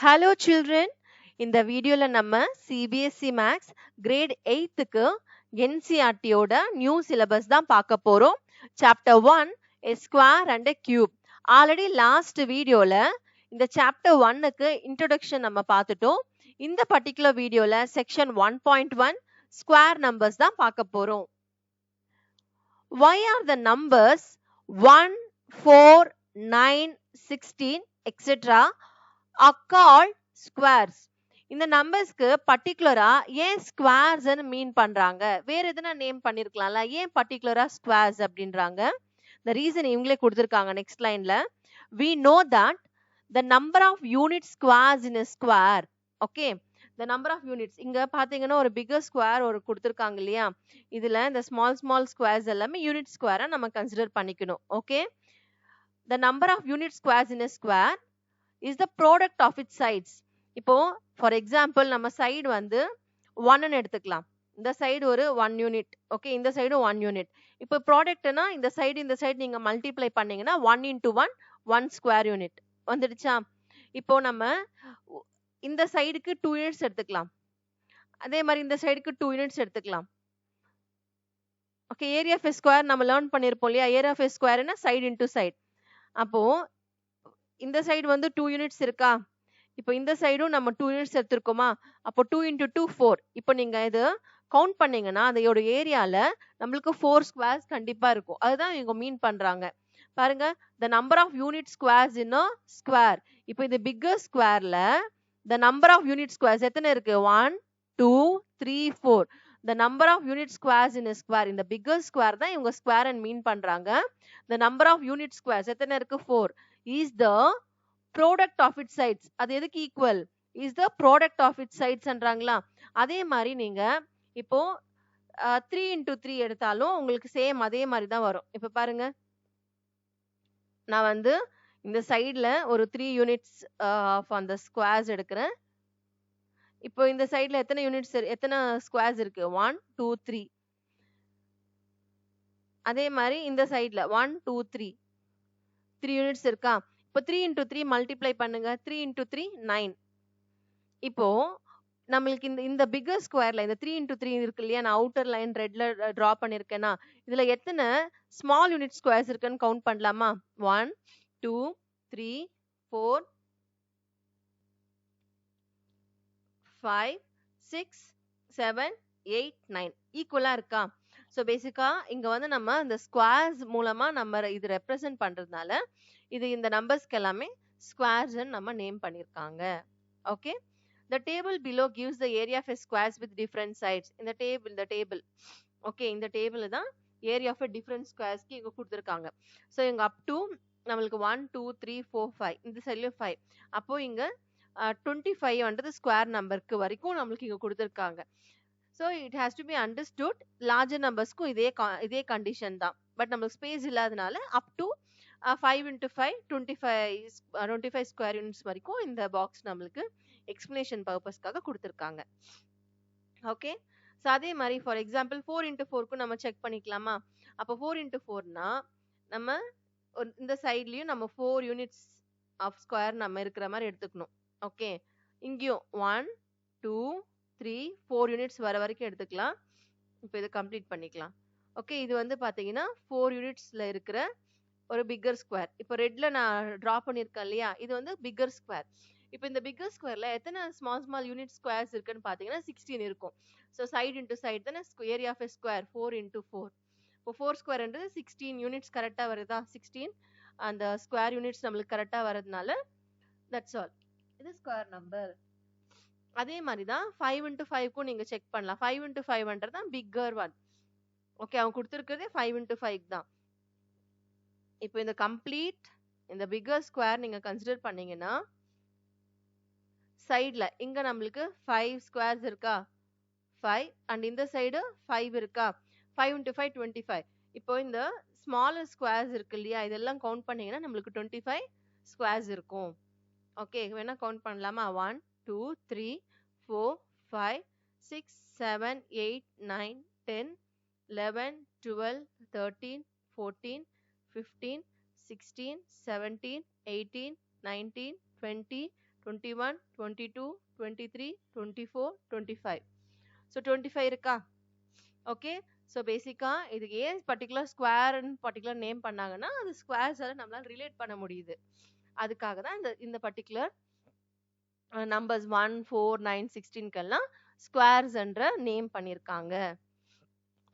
Hello children. இந்த வீடியோல நம்ம CBSE Maths grade 8க்கு NCERT யோட நியூ சிலபஸ் தான் பார்க்க போறோம். Chapter 1 a square and a cube. Already last வீடியோல இந்த சாப்டர் 1க்கு இன்ட்ரோடக்ஷன் நம்ம பார்த்துட்டோம். இந்த பர்టిక్యులர் வீடியோல செக்ஷன் 1.1 ஸ்கொயர் நம்பர்ஸ் தான் பார்க்க போறோம். Why are the numbers 1, 4, 9, 16 etc. are called squares? இந்த நம்பர்ஸ்க்கு பர்టిక్యులரா ஏன் ஸ்கொயர்ஸ் மீன் பண்றாங்க? வேற எதனா நேம் பண்ணிருக்கலாம்ல, ஏன் பர்టిక్యులரா ஸ்கொயர்ஸ் அப்படின்றாங்க? the reason இவங்களே கொடுத்திருக்காங்க நெக்ஸ்ட் லைன்ல. we know that the number of unit squares in a square, okay, the number of units இங்க பாத்தீங்கன்னா ஒரு bigger square ஒரு கொடுத்திருக்காங்க இல்லையா, இதுல இந்த small squares எல்லாமே யூனிட் ஸ்கொயரா நம்ம கன்சிடர் பண்ணிக்கணும். okay, the number of unit squares in a square is the product of its sides. இப்போ ஃபார் எக்ஸாம்பிள் நம்ம சைடு வந்து 1 எடுத்துக்கலாம். இந்த சைடு ஒரு 1 யூனிட், ஓகே, இந்த சைடு 1 யூனிட். இப்போ ப்ராடக்ட்னா இந்த சைடு நீங்க மல்டிப்ளை பண்ணீங்கன்னா 1 into 1 1 ஸ்கொயர் யூனிட் வந்துடுச்சா? இப்போ நம்ம இந்த சைடுக்கு 2 யூனிட்ஸ் எடுத்துக்கலாம், அதே மாதிரி இந்த சைடுக்கு 2 யூனிட்ஸ் எடுத்துக்கலாம். ஓகே, ஏரியா ஆஃப் ஸ்கொயர் நம்ம லேர்ன் பண்ணிருப்போம் இல்லையா, ஏரியா ஆஃப் ஸ்கொயர்னா சைடு இன்டு சைடு. அப்போ இந்த சைடு வந்து 2 யூனிட்ஸ் இருக்கா, இப்போ இந்த சைடும் நம்ம 2 யூனிட்ஸ் எடுத்திருக்கோமா, அப்போ 2 into 2 4. இப்போ நீங்க இது கவுண்ட் பண்ணீங்கன்னா அதோட ஏரியால நம்மளுக்கு 4 ஸ்கொயர்ஸ் கண்டிப்பா இருக்கும். அதுதான் இவங்க மீன் பண்றாங்க. பாருங்க, the number of unit squares in a square. இப்போ இந்த bigger squareல the number of unit squares எத்தனை இருக்கு? 1 2 3 4. the number of unit squares in a square, இந்த bigger square தான் இவங்க ஸ்கொயர் and மீன் பண்றாங்க. the number of unit squares எத்தனை இருக்கு? 4 is the product of its sides. அது எதுக்கு equal? is the product of its sides ன்றாங்களா? அதே மாதிரி நீங்க இப்போ 3 into 3 எடுத்தாலும் உங்களுக்கு சேம் அதே மாதிரி தான் வரும். இப்போ பாருங்க, நான் வந்து இந்த சைடுல ஒரு 3 யூனிட்ஸ் ஆஃப் அந்த ஸ்கொயர்ஸ் எடுக்கிறேன். இப்போ இந்த சைடுல எத்தனை யூனிட்ஸ், எத்தனை ஸ்கொயர்ஸ் இருக்கு? 1 2 3. அதே மாதிரி இந்த சைடுல 1 2 3 3 யூனிட்ஸ் இருக்கா? இப்போ 3 into 3 மல்டிப்ளை பண்ணுங்க. 3 into 3 9. இப்போ நம்மளுக்கு இந்த பிகர் ஸ்கொயர்ல இந்த 3 into 3 இருக்கு இல்லையா, நான் அவுட்டர் லைன் ரெட்ல டிரா பண்ணிருக்கேன்னா இதுல எத்தனை ஸ்மால் யூனிட் ஸ்கொயர்ஸ் இருக்குன்னு கவுண்ட் பண்ணலாமா? 1 2 3 4 5 6 7 8 9 ஈக்குவலா இருக்கா? ஸோ பேசிக்கா இங்க வந்து நம்ம இந்த ஸ்கொயர்ஸ் மூலமா நம்ம இது ரெப்ரசென்ட் பண்றதுனால இது இந்த நம்பர்ஸ்க்கு எல்லாமே ஸ்கொயர்ஸ் நம்ம நேம் பண்ணிருக்காங்க. Okay, the table below gives the area of a squares with different sides. இந்த table ஓகே, இந்த டேபிள் தான் ஏரியா ஆஃப் டிஃபரண்ட் ஸ்கொயர்ஸ்க்கு இங்க கொடுத்துருக்காங்க. ஸோ இங்க அப் டு நம்மளுக்கு 1 2 3 4 5, இந்த சைட்லயும் 5. அப்போ இங்க 25 ஸ்கொயர் நம்பருக்கு வரைக்கும் நம்மளுக்கு இங்க கொடுத்துருக்காங்க. So it has to be understood larger நம்பர்ஸ்க்கும் இதே கண்டிஷன் தான். பட் நம்மளுக்கு ஸ்பேஸ் இல்லாதனால up to 5 into 5 25 square units வரைக்கும் இந்த பாக்ஸ் நம்மளுக்கு எக்ஸ்பிளனேஷன் பர்பஸ்க்காக கொடுத்துருக்காங்க. ஓகே, ஸோ அதே மாதிரி ஃபார் எக்ஸாம்பிள் 4 into 4க்கும் நம்ம செக் பண்ணிக்கலாமா? அப்போ 4 into 4னா நம்ம இந்த சைட்லயும் நம்ம 4 யூனிட்ஸ் ஆஃப் ஸ்கொயர் நம்ம இருக்கிற மாதிரி எடுத்துக்கணும். ஓகே, இங்கேயும் 1 2 3 4 யூனிட்ஸ் வர வரைக்கும் எடுத்துக்கலாம். இப்போ இதை கம்ப்ளீட் பண்ணிக்கலாம். ஓகே, இது வந்து பாத்தீங்கன்னா 4 யூனிட்ஸ்ல இருக்கிற ஒரு பிக்கர் ஸ்கொயர். இப்போ ரெட்ல நான் டிரா பண்ணிருக்கேன் இல்லையா, இது வந்து பிக்கர் ஸ்கொயர். இப்போ இந்த பிக்கர் ஸ்கொயர்ல எத்தனை ஸ்மால் யூனிட் ஸ்கொயர்ஸ் இருக்குன்னு பாத்தீங்கன்னா 16 இருக்கும். ஸோ சைடு இன்டு சைடு தானே ஏரியா ஆஃப் ஸ்கொயர் 4 into 4. இப்போ 4 ஸ்கொயர்ன்றது 16 யூனிட்ஸ் கரெக்டா வருதா? 16 அந்த ஸ்கொயர் யூனிட்ஸ் நம்மளுக்கு கரெக்டா வரதுனால தட்ஸ் ஆல், இது ஸ்கொயர் நம்பர். அதே மாதிரி தான் 5 into 5க்கும் நீங்க செக் பண்ணலாம். 5 into 5 தான் பிக்கர் ஒன். ஓகே, அவங்க கொடுத்துருக்கிறதே 5 into 5 தான். இப்போ இந்த கம்ப்ளீட் இந்த பிக்கர் ஸ்கொயர் நீங்க கன்சிடர் பண்ணீங்கன்னா சைட்ல இங்க நம்மளுக்கு 5 ஸ்கொயர்ஸ் இருக்கா? 5 அண்ட் இந்த சைடு 5 இருக்கா? 5 into 5 25. இப்போ இந்த ஸ்மாலர் ஸ்கொயர்ஸ் இருக்கு இல்லையா, இதெல்லாம் கவுண்ட் பண்ணீங்கன்னா நம்மளுக்கு 25 ஸ்கொயர்ஸ் இருக்கும். ஓகே, வேணா கவுண்ட் பண்ணலாமா? 1 2 3 4 5 6 7 8 9 10 11 12 13 14 15 16 17 18 19 20 21, 22, 23, 24, 25. So 25 இருக்கா? ஓகே. ஸோ பேசிக்கா இதுக்கு ஏன் பர்டிகுலர் ஸ்கொயர்னு பர்டிகுலர் நேம் பண்ணாங்கன்னா அது ஸ்கொயர்ஸால நம்மளால ரிலேட் பண்ண முடியுது. அதுக்காக தான் இந்த பர்டிகுலர் நம்பர்ஸ் 1, 4, 9, 16க்கெல்லாம் ஸ்கொயர்ஸ் என்ற நேம் பண்ணியிருக்காங்க.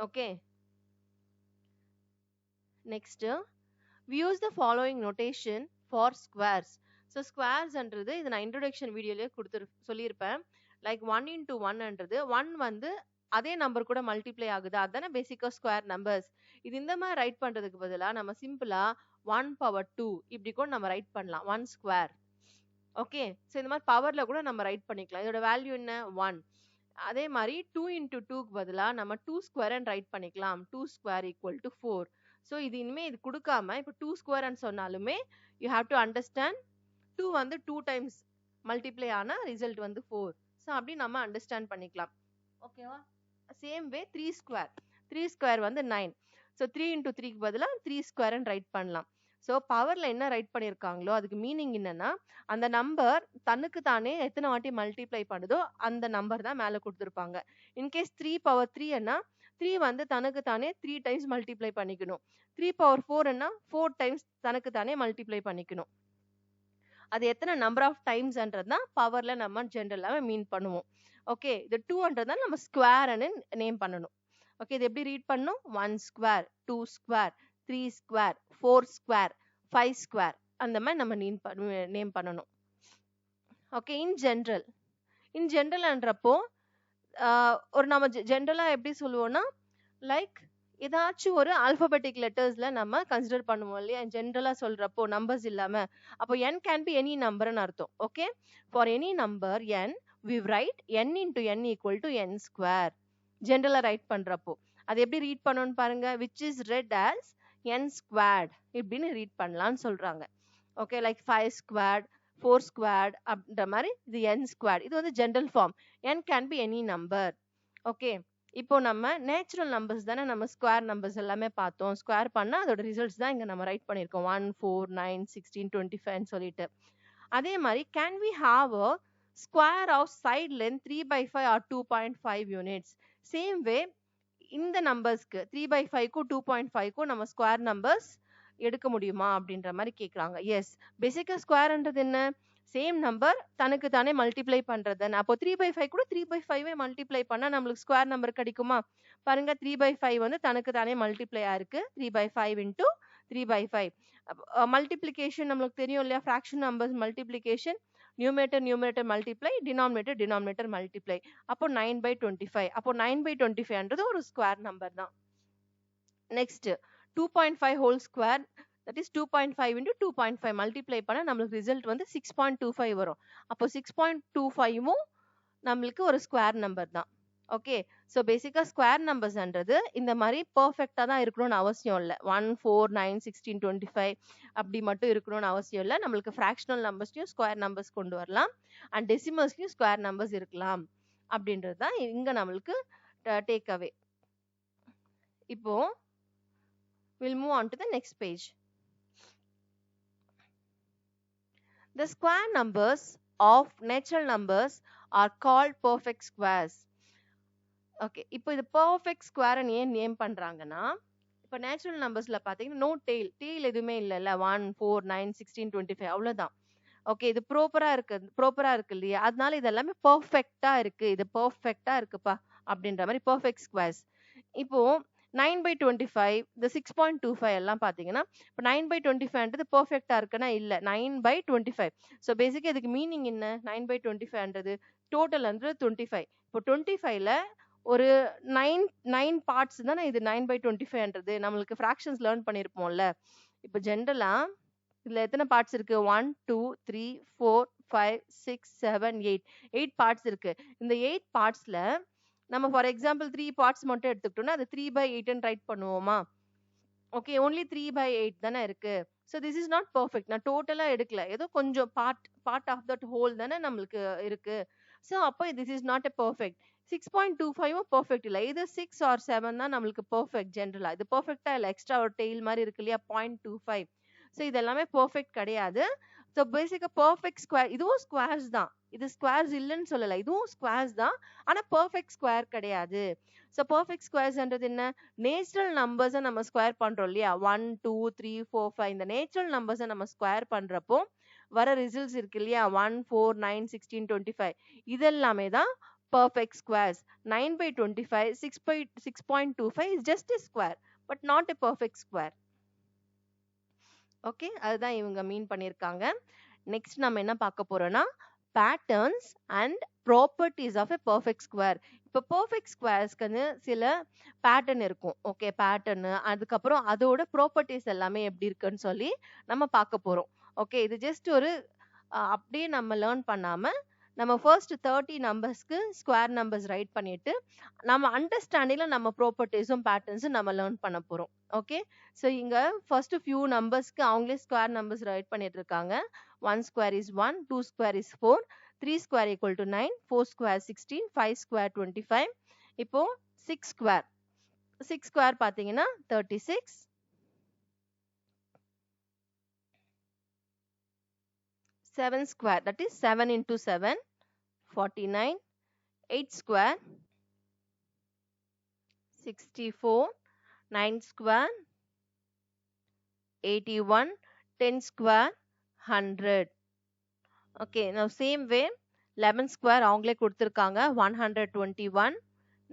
Okay. Next we use the following notation for squares. So squares என்றது இது நான் introduction வீடியோலயே சொல்லியிருப்பேன். லைக் 1 into 1 என்றது 1 வந்து அதே நம்பர் கூட மல்டிப்ளை ஆகுது. அதானே பேசிக்கா ஸ்கொயர் நம்பர்ஸ். இது இந்த மாதிரி ரைட் பண்றதுக்கு பதிலா நம்ம சிம்பிளா 1 power 2 இப்படி கூட நம்ம ரைட் பண்ணலாம். 1 ஸ்கொயர். ஓகே. ஸோ இந்த மாதிரி பவர்ல கூட நம்ம ரைட் பண்ணிக்கலாம். இதோட வேல்யூ என்ன? 1. அதே மாதிரி 2 into 2க்கு பதிலா நம்ம 2 ஸ்கொயர்னு ரைட் பண்ணிக்கலாம். 2 ஸ்கொயர் ஈக்குவல் டு 4. ஸோ இது இனிமே இது கொடுக்காம இப்போ 2 ஸ்கொயர்னு சொன்னாலுமே யூ ஹாவ் டு அண்டர்ஸ்டாண்ட் 2 வந்து 2 டைம்ஸ் மல்டிப்ளை ஆனா ரிசல்ட் வந்து 4. ஸோ அப்படி நம்ம அண்டர்ஸ்டாண்ட் பண்ணிக்கலாம். ஓகேவா? Same way 3 square. 3 ஸ்கொயர் வந்து 9. ஸோ 3 into 3க்கு பதிலாக 3 ஸ்கொயர்னு ரைட் பண்ணலாம். ஸோ பவர்ல என்ன ரைட் பண்ணியிருக்காங்களோ அதுக்கு மீனிங் என்னன்னா அந்த நம்பர் தன்னுக்கு தானே எத்தனை வாட்டி மல்டிப்ளை பண்ணுதோ அந்த நம்பர் தான் மேலே கொடுத்துருப்பாங்க. இன்கேஸ் 3 power 3ன்னா 3 வந்து தனக்கு தானே 3 டைம்ஸ் மல்டிப்ளை பண்ணிக்கணும். 3 power 4ன்னா 4 டைம்ஸ் தனக்கு தானே மல்டிப்ளை பண்ணிக்கணும். அது எத்தனை நம்பர் ஆஃப் டைம்ஸ்ன்றது தான் பவர்ல நம்ம ஜென்ரலாக மீன் பண்ணுவோம். ஓகே. இது 200 நம்ம ஸ்கொயர்னு நேம் பண்ணணும். ஓகே. இது எப்படி ரீட் பண்ணணும்? 1 square, 2 square, 3 square, 4 square, 5 square அந்த மாதிரி நம்ம நேம் பண்ணணும். ஓகே. இன் ஜென்ரல்ன்றப்போ ஒரு நம்ம ஜென்ரலா எப்படி சொல்லுவோம்னா லைக் ஏதாச்சும் ஒரு ஆல்பபெட்டிக் லெட்டர்ஸ்ல நம்ம கன்சிடர் பண்ணுவோம் இல்லையா ஜென்ரலா சொல்றப்போ நம்பர்ஸ் இல்லாம. அப்போ n கேன் பி எனி நம்பர்னு அர்த்தம். Okay. For any number n we write n into n equal to n square. ஜென்ரலா ரைட் பண்றப்போ அது எப்படி ரீட் பண்ணணும்னு பாருங்க. which is read as n squared இப்படின்னு ரீட் பண்ணலாம்னு சொல்றாங்க. ஓகே. லைக் 5 squared, 4 squared அப்படின்ற மாதிரி இது n squared. இது வந்து general form. n can be any number. Okay. இப்போ நம்ம நேச்சுரல் நம்பர்ஸ் தானே நம்ம ஸ்கொயர் நம்பர்ஸ் எல்லாமே பார்த்தோம். ஸ்கொயர் பண்ணா அதோட ரிசல்ட்ஸ் தான் இங்க நம்ம ரைட் பண்ணிருக்கோம். 1, 4, 9, 16, 25 சொல்லிட்டு. அதே மாதிரி can we have a square of side length 3/5 or 2.5 units? Same way இந்த நம்பர்ஸ்க்கு 3/5க்கும் 2.5க்கும் நம்ம ஸ்கொயர் நம்பர்ஸ் எடுக்க முடியுமா அப்படின்ற மாதிரி கேட்குறாங்க. எஸ். பேசிக்கா ஸ்கொயர்ன்றது என்ன? சேம் நம்பர் தனக்கு தானே மல்டிப்ளை பண்றது. அப்போ 3/5 கூட 3/5 மல்டிப்ளை பண்ணா நம்மளுக்கு ஸ்கொயர் நம்பர் கிடைக்குமா? பாருங்க 3/5 வந்து தனக்கு தானே மல்டிப்ளை ஆயிருக்கு. 3/5 into 3/5 மல்டிப்ளிகேஷன் நம்மளுக்கு தெரியும் இல்லையா? Fraction numbers multiplication numerator multiply, denominator multiply. அப்போ 9/25. அப்போ 9/25ன்றது ஒரு ஸ்கொயர் நம்பர் தான். Next 2.5 whole square, that is 2.5 into 2.5 multiply பண்ண நம்மளுக்கு ரிசல்ட் வந்து 6.25 வரும். அப்போ 6.25ம் நம்மளுக்கு ஒரு ஸ்கொயர் நம்பர் தான். ஓகே. ஸோ பேசிக்கா ஸ்கொயர் நம்பர்ஸ்ன்றது இந்த மாதிரி பர்ஃபெக்டா தான் இருக்கணும்னு அவசியம் இல்லை. 1, 4, 9, 16, 25 அப்படி மட்டும் இருக்கணும்னு அவசியம் இல்லை. நம்மளுக்கு ஃபிராக்ஷனல் நம்பர்ஸ்லயும் ஸ்கொயர் நம்பர்ஸ் கொண்டு வரலாம் அண்ட் டெசிமல்ஸ்லயும் ஸ்கொயர் நம்பர்ஸ் இருக்கலாம் அப்படின்றது தான் இங்க நம்மளுக்கு டேக் அவே. இப்போ we'll move on to the next page. The square numbers of natural numbers are called perfect squares. Okay. இப்போ இது perfect square ஏன் நேம் பண்றாங்கன்னா இப்போ நேச்சுரல் நம்பர்ஸ்ல பாத்தீங்கன்னா நோ டெய்ல் எதுவுமே இல்லைல்ல. 1, 4, 9, 16, 25 அவ்வளவுதான். ஓகே. இது ப்ராப்பரா இருக்கு இல்லையா? அதனால இது எல்லாமே பர்ஃபெக்டா இருக்கு. இது பர்ஃபெக்டா இருக்குப்பா அப்படின்ற மாதிரி பர்ஃபெக்ட் ஸ்கொயர்ஸ். இப்போ 9/25 இந்த 6.25 எல்லாம் பாத்தீங்கன்னா இப்போ 9/25ன்றது பர்ஃபெக்டா இருக்குன்னா இல்ல. 9/25. ஸோ பேசிக்கா இதுக்கு மீனிங் என்ன? 9/25ன்றது டோட்டல் 25. இப்போ 25ல ஒரு 9 பார்ட்ஸ் தானே இது 9/25ன்றது. நம்மளுக்கு ஃபிராக்ஷன்ஸ் லேர்ன் பண்ணிருப்போம்ல. இப்போ ஜென்ரலா இதுல எத்தனை பார்ட்ஸ் இருக்கு? 1, 2, 3, 4, 5, 6, 7, 8 பார்ட்ஸ் இருக்கு. இந்த 8 பார்ட்ஸ்ல நம்ம ஃபார் எக்ஸாம்பிள் 3 பார்ட்ஸ் மட்டும் எடுத்துக்கிட்டோம்னா அது 3/8ன்னு ரைட் பண்ணுவோமா? ஓகே. only 3/8 தானே இருக்கு. So this is not perfect. நான் டோட்டலா எடுக்கல. ஏதோ கொஞ்சம் பார்ட் ஆஃப் தட் ஹோல் தானே நம்மளுக்கு இருக்கு. ஸோ அப்போ this is not a perfect. 6.25ம் பர்ஃபெக்ட் இல்லை. இது 6 or 7 தான் நம்மளுக்கு பர்ஃபெக்ட். ஜென்ரலா இது பர்ஃபெக்டா இல்லை. எக்ஸ்ட்ரா ஒரு டெய்ல் மாதிரி இருக்கு இல்லையா? 0.25. ஸோ இது எல்லாமே பர்ஃபெக்ட் கிடையாது. ஸோ பேசிக்கா பெர்ஃபெக்ட் ஸ்கொயர் இதுவும் ஸ்கொயர்ஸ் தான். இது ஸ்கொயர்ஸ் இல்லைன்னு சொல்லல, இதுவும் ஸ்கொயர்ஸ் தான். ஆனா பெர்ஃபெக்ட் ஸ்கொயர் கிடையாது. ஸோ பெர்ஃபெக்ட் ஸ்கொயர்ஸ்ன்றது என்ன, நேச்சுரல் நம்பர்ஸை நம்ம ஸ்கொயர் பண்றோம் இல்லையா, 1 2 3 4 5 இந்த நேச்சுரல் நம்பர்ஸை நம்ம ஸ்கொயர் பண்றப்போ வர ரிசல்ட்ஸ் இருக்கு இல்லையா, 1 4 9 16 25 இதெல்லாமே தான் perfect squares. 9 by 25 6 by 6.25 is just a square but not a perfect square. Okay, அதுதான் இவங்க மீன் பண்ணியிருக்காங்க. நெக்ஸ்ட் நம்ம என்ன பார்க்க போறோம்னா patterns and properties of a perfect square. இப்போ பர்ஃபெக்ட் ஸ்கொயர்ஸ்க்கு சில பேட்டர்ன் இருக்கும். ஓகே, பேட்டர்னு அதுக்கப்புறம் அதோட ப்ராப்பர்ட்டிஸ் எல்லாமே எப்படி இருக்குன்னு சொல்லி நம்ம பார்க்க போறோம். ஓகே, இது ஜஸ்ட் ஒரு அப்படியே நம்ம லேர்ன் பண்ணாம நம்ம ஃபர்ஸ்ட் 30 நம்பர்ஸ்க்கு ஸ்கொயர் நம்பர்ஸ் ரைட் பண்ணிட்டு நம்ம அண்டர்ஸ்டாண்டிங்ல நம்ம ப்ராப்பர்ட்டிஸும் பேட்டர்ன்ஸும் நம்ம லேர்ன் பண்ண போறோம். ஓகே, ஸோ இங்க ஃபர்ஸ்ட் ஃபியூ நம்பர்ஸ்க்கு அவங்களே ஸ்கொயர் நம்பர்ஸ் ரைட் பண்ணிட்டு இருக்காங்க. 1 square is 1, 2 square is 4, 3 square equal to 9, 4 square 16, 5 square 25. இப்போ 6 square, 6 square பாத்தீங்கன்னா 36, 7 square that is 7 into 7 49, 8 square 64, 9 square 81, 10 square 100. okay, now same way 11 square அவங்களே கொடுத்திருக்காங்க 121,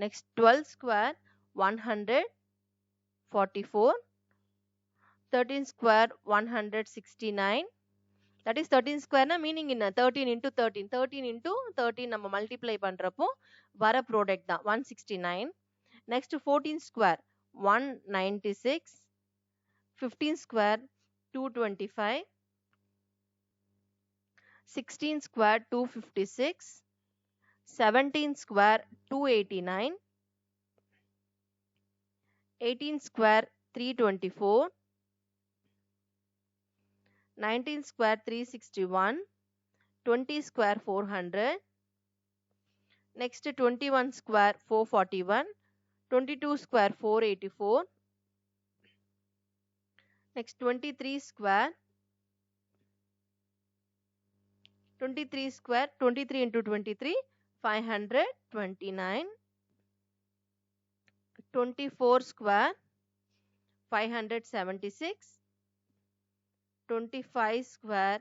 next 12 square 144, 13 square 169. that is 13 square na meaning என்ன, 13 into 13, 13 into 13 நம்ம multiply பண்றப்போ வர product தான் 169. next 14 square 196, 15 square 225, 16 square 256, 17 square 289, 18 square 324, 19 square 361, 20 square 400, next 21 square 441, 22 square 484, next 23 square 23 into 23 529, 24 square 576, 25 square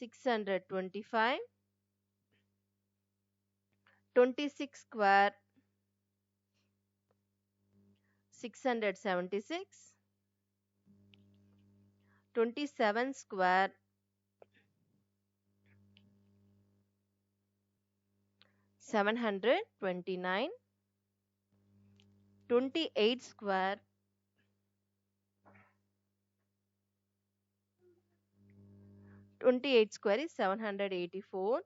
625, 26 square 676, 27 square 729, 28 square is 784,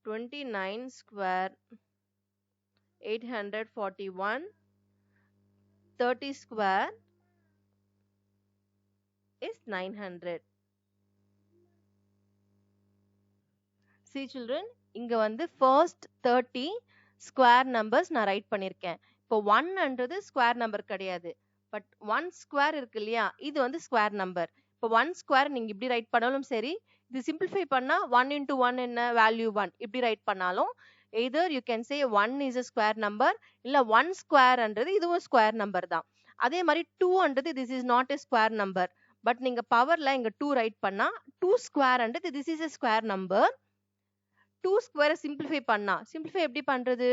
29 square 841, 30 square is 900. see children, இங்க வந்து first 30 square numbers நான் right பண்ணிருக்கேன். இப்போ 1ன்றது square number கிடையாது, but 1 square இருக்கு இல்லையா, இது வந்து ஸ்கொயர் நம்பர். இப்போ 1 ஸ்கொயர் நீங்க இப்படி ரைட் பண்ணாலும் சரி, இது சிம்பிளிஃபை பண்ணா 1 into 1 என்ன வேல்யூ 1 இப்படி ரைட் பண்ணாலும் either you can say 1 is a square number இல்ல 1 ஸ்கொயர்ன்றது இதுவும் ஸ்கொயர் நம்பர் தான். அதே மாதிரி 2ன்றது this is not a square number, but நீங்க பவர்ல இங்க 2 ரைட் பண்ணா 2 ஸ்கொயர்ன்றது this is a square number. 2 ஸ்கொயரை சிம்பிளிஃபை பண்ணா, சிம்பிளிஃபை எப்படி பண்றது,